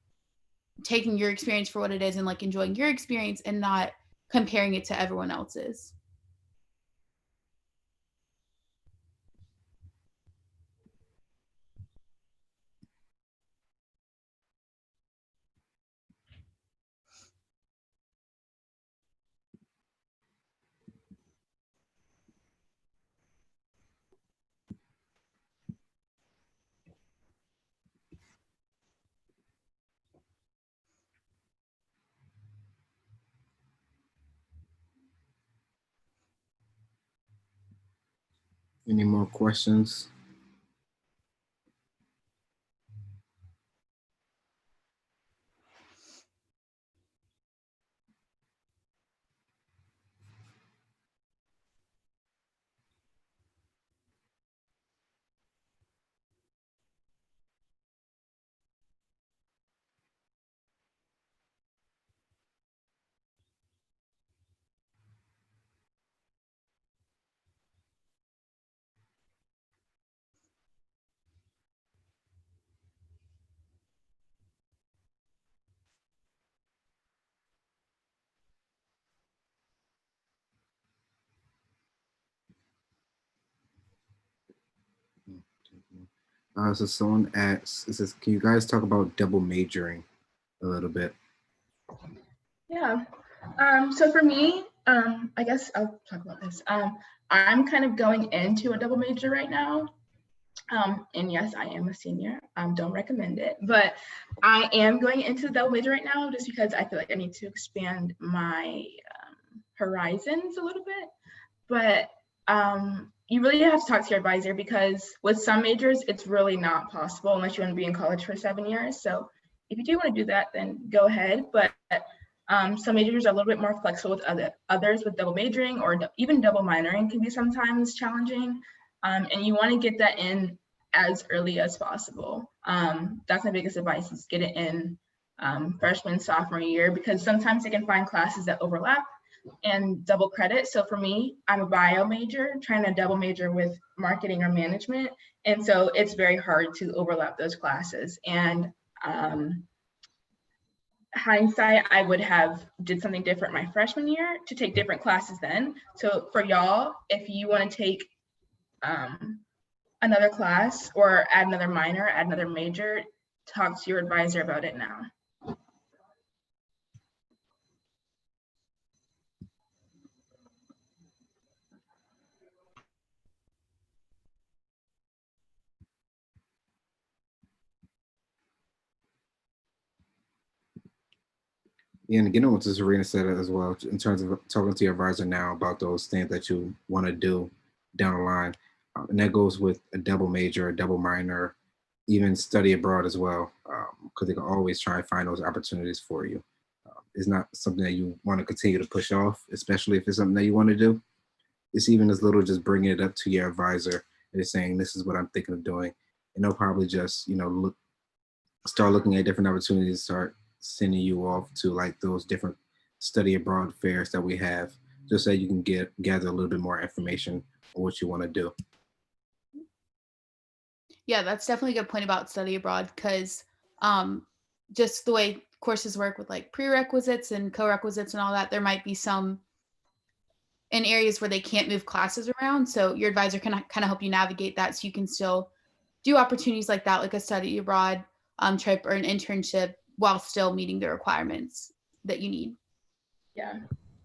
taking your experience for what it is and like enjoying your experience and not comparing it to everyone else's. Any more questions? So someone asks, it says, can you guys talk about double majoring a little bit? Yeah. So for me, I guess I'll talk about this. I'm kind of going into a double major right now. And yes, I am a senior. Don't recommend it, but I am going into the double major right now just because I feel like I need to expand my horizons a little bit. But you really have to talk to your advisor, because with some majors, it's really not possible unless you want to be in college for 7 years. So if you do want to do that, then go ahead. But some majors are a little bit more flexible with others with double majoring, or even double minoring can be sometimes challenging. And you want to get that in as early as possible. That's my biggest advice, is get it in freshman, sophomore year, because sometimes they can find classes that overlap and double credit. So for me, I'm a bio major trying to double major with marketing or management. And so it's very hard to overlap those classes. And hindsight, I would have did something different my freshman year to take different classes then. So for y'all, if you want to take another class or add another minor, add another major, talk to your advisor about it now. Yeah, and again, what Serena said as well, in terms of talking to your advisor now about those things that you want to do down the line. And that goes with a double major, a double minor, even study abroad as well, because they can always try and find those opportunities for you. It's not something that you want to continue to push off, especially if it's something that you want to do. It's even as little just bringing it up to your advisor and just saying, this is what I'm thinking of doing. And they'll probably just, you know, start looking at different opportunities, start sending you off to like those different study abroad fairs that we have, just so you can gather a little bit more information on what you want to do. Yeah, that's definitely a good point about study abroad, because just the way courses work with like prerequisites and co-requisites and all that, there might be some in areas where they can't move classes around. So your advisor can kind of help you navigate that, so you can still do opportunities like that, like a study abroad trip or an internship, while still meeting the requirements that you need. Yeah.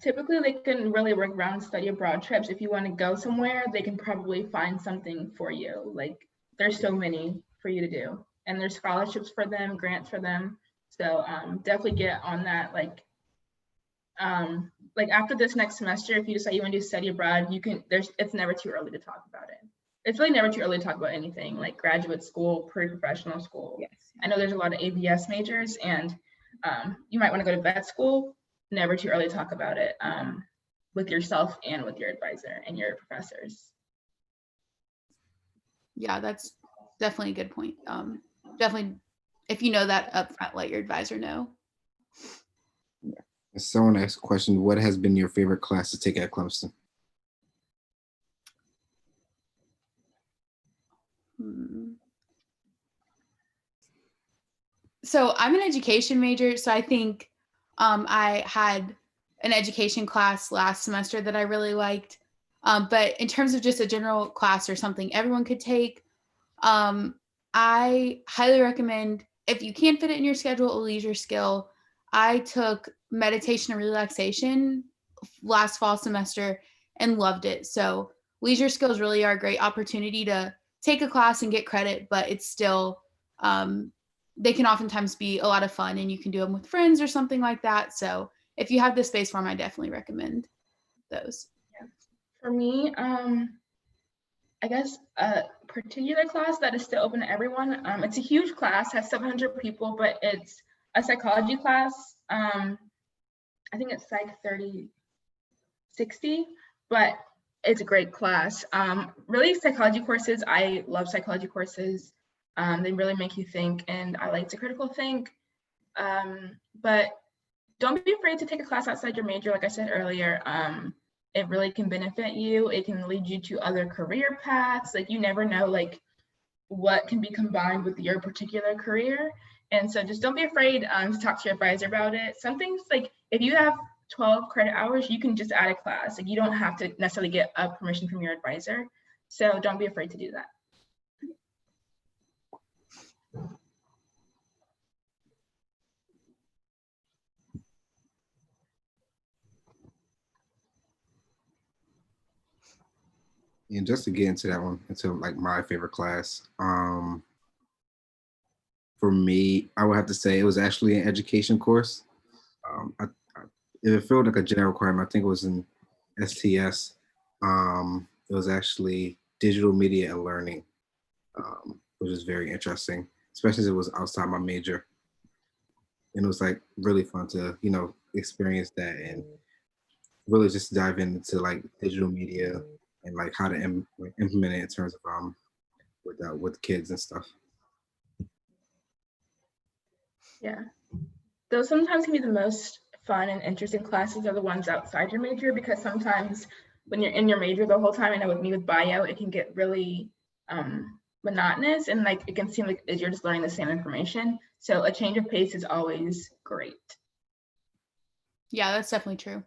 Typically, they can really work around study abroad trips. If you want to go somewhere, they can probably find something for you. Like, there's so many for you to do, and there's scholarships for them, grants for them. So definitely get on that. Like after this next semester, if you decide you want to do study abroad, you can. It's never too early to talk about it. It's really never too early to talk about anything like graduate school, pre-professional school. Yes. I know there's a lot of ABS majors, and you might want to go to vet school. Never too early to talk about it with yourself and with your advisor and your professors. Yeah, that's definitely a good point. Definitely, if you know that upfront, let your advisor know. Someone asked a question, what has been your favorite class to take at Clemson? So I'm an education major, so I think I had an education class last semester that I really liked. But in terms of just a general class or something everyone could take, I highly recommend, if you can fit it in your schedule, a leisure skill. I took meditation and relaxation last fall semester and loved it. So leisure skills really are a great opportunity to take a class and get credit, but it's still, they can oftentimes be a lot of fun and you can do them with friends or something like that. So if you have the space for them, I definitely recommend those. Yeah. For me, I guess a particular class that is still open to everyone. It's a huge class, has 700 people, but it's a psychology class. I think it's Psych 3060, but it's a great class. Really, psychology courses, I love psychology courses. They really make you think, and I like to critical think. But don't be afraid to take a class outside your major, like I said earlier. It really can benefit you. It can lead you to other career paths. Like, you never know like what can be combined with your particular career. And so just don't be afraid to talk to your advisor about it. Some things, like if you have 12 credit hours, you can just add a class. Like, you don't have to necessarily get a permission from your advisor. So don't be afraid to do that. And just to get into that one, into like my favorite class, for me, I would have to say it was actually an education course. It felt like a general requirement. I think it was in STS. It was actually digital media and learning, which is very interesting, especially as it was outside my major. And it was like really fun to, experience that and really just dive into like digital media and like how to implement it in terms of with kids and stuff. Yeah, those sometimes can be the most fun and interesting classes, are the ones outside your major, because sometimes when you're in your major the whole time, I know with me with bio, it can get really monotonous, and like it can seem like you're just learning the same information. So a change of pace is always great. Yeah, that's definitely true.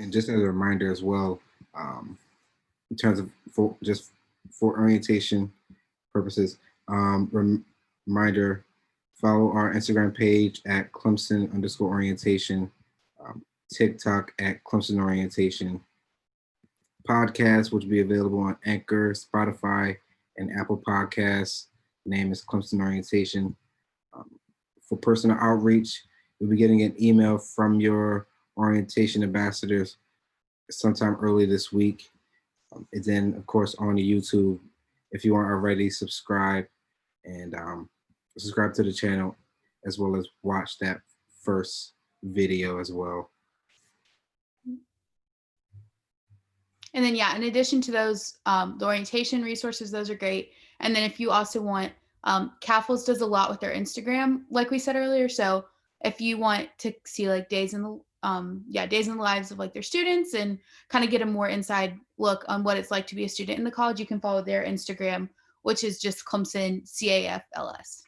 And just as a reminder as well, in terms of for orientation purposes, reminder, follow our Instagram page at Clemson_orientation, TikTok at Clemson Orientation, podcast, which will be available on Anchor, Spotify, and Apple Podcasts. Name is Clemson Orientation. For personal outreach, you'll be getting an email from your orientation ambassadors sometime early this week. And then, of course, on the YouTube, if you aren't already, subscribe and subscribe to the channel, as well as watch that first video as well. And then, yeah, in addition to those, the orientation resources, those are great. And then if you also want, CAFLS does a lot with their Instagram, like we said earlier. So if you want to see like days in the lives of like their students and kind of get a more inside look on what it's like to be a student in the college, you can follow their Instagram, which is just Clemson CAFLS.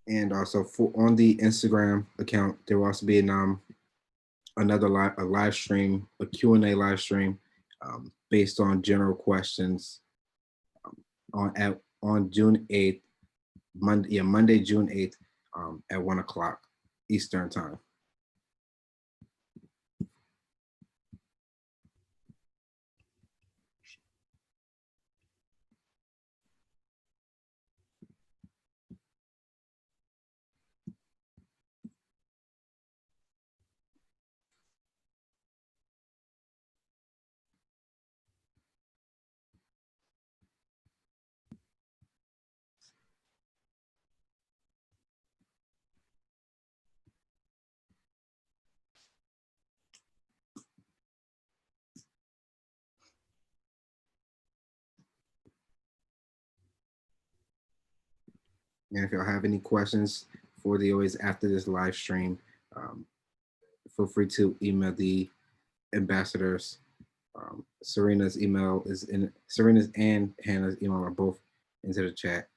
And also on the Instagram account, there will also be another live stream, a Q&A live stream based on general questions on June 8th, Monday, June 8th at 1 o'clock Eastern time. And if y'all have any questions for the OAs after this live stream, feel free to email the ambassadors. Serena's email is in, Serena's and Hannah's email are both into the chat.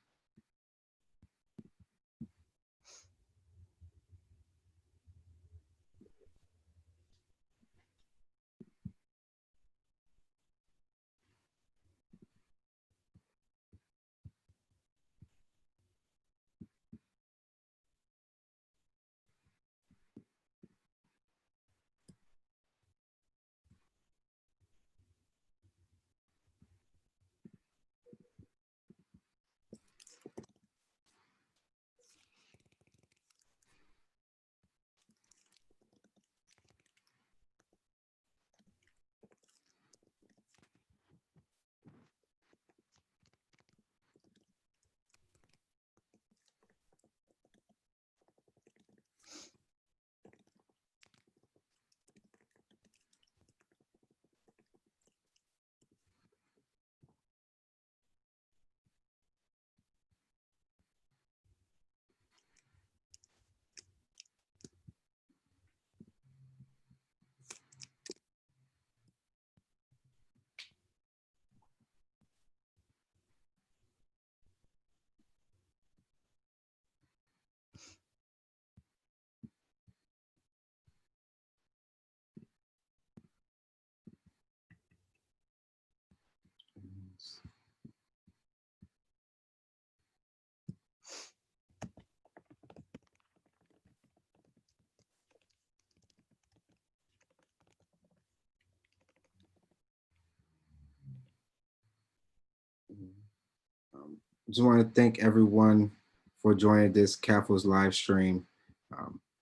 Just want to thank everyone for joining this CAFLS live stream.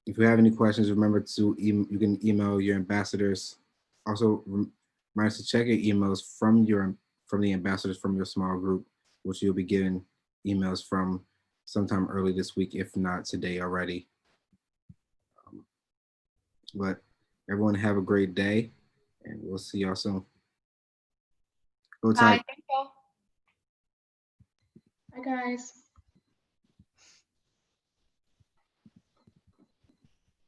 If you have any questions, remember to you can email your ambassadors. Also, remind us to check your emails from the ambassadors from your small group, which you'll be getting emails from sometime early this week, if not today already. But everyone have a great day, and we'll see y'all soon. Go Tigers. Bye. Thank you all. Bye, guys.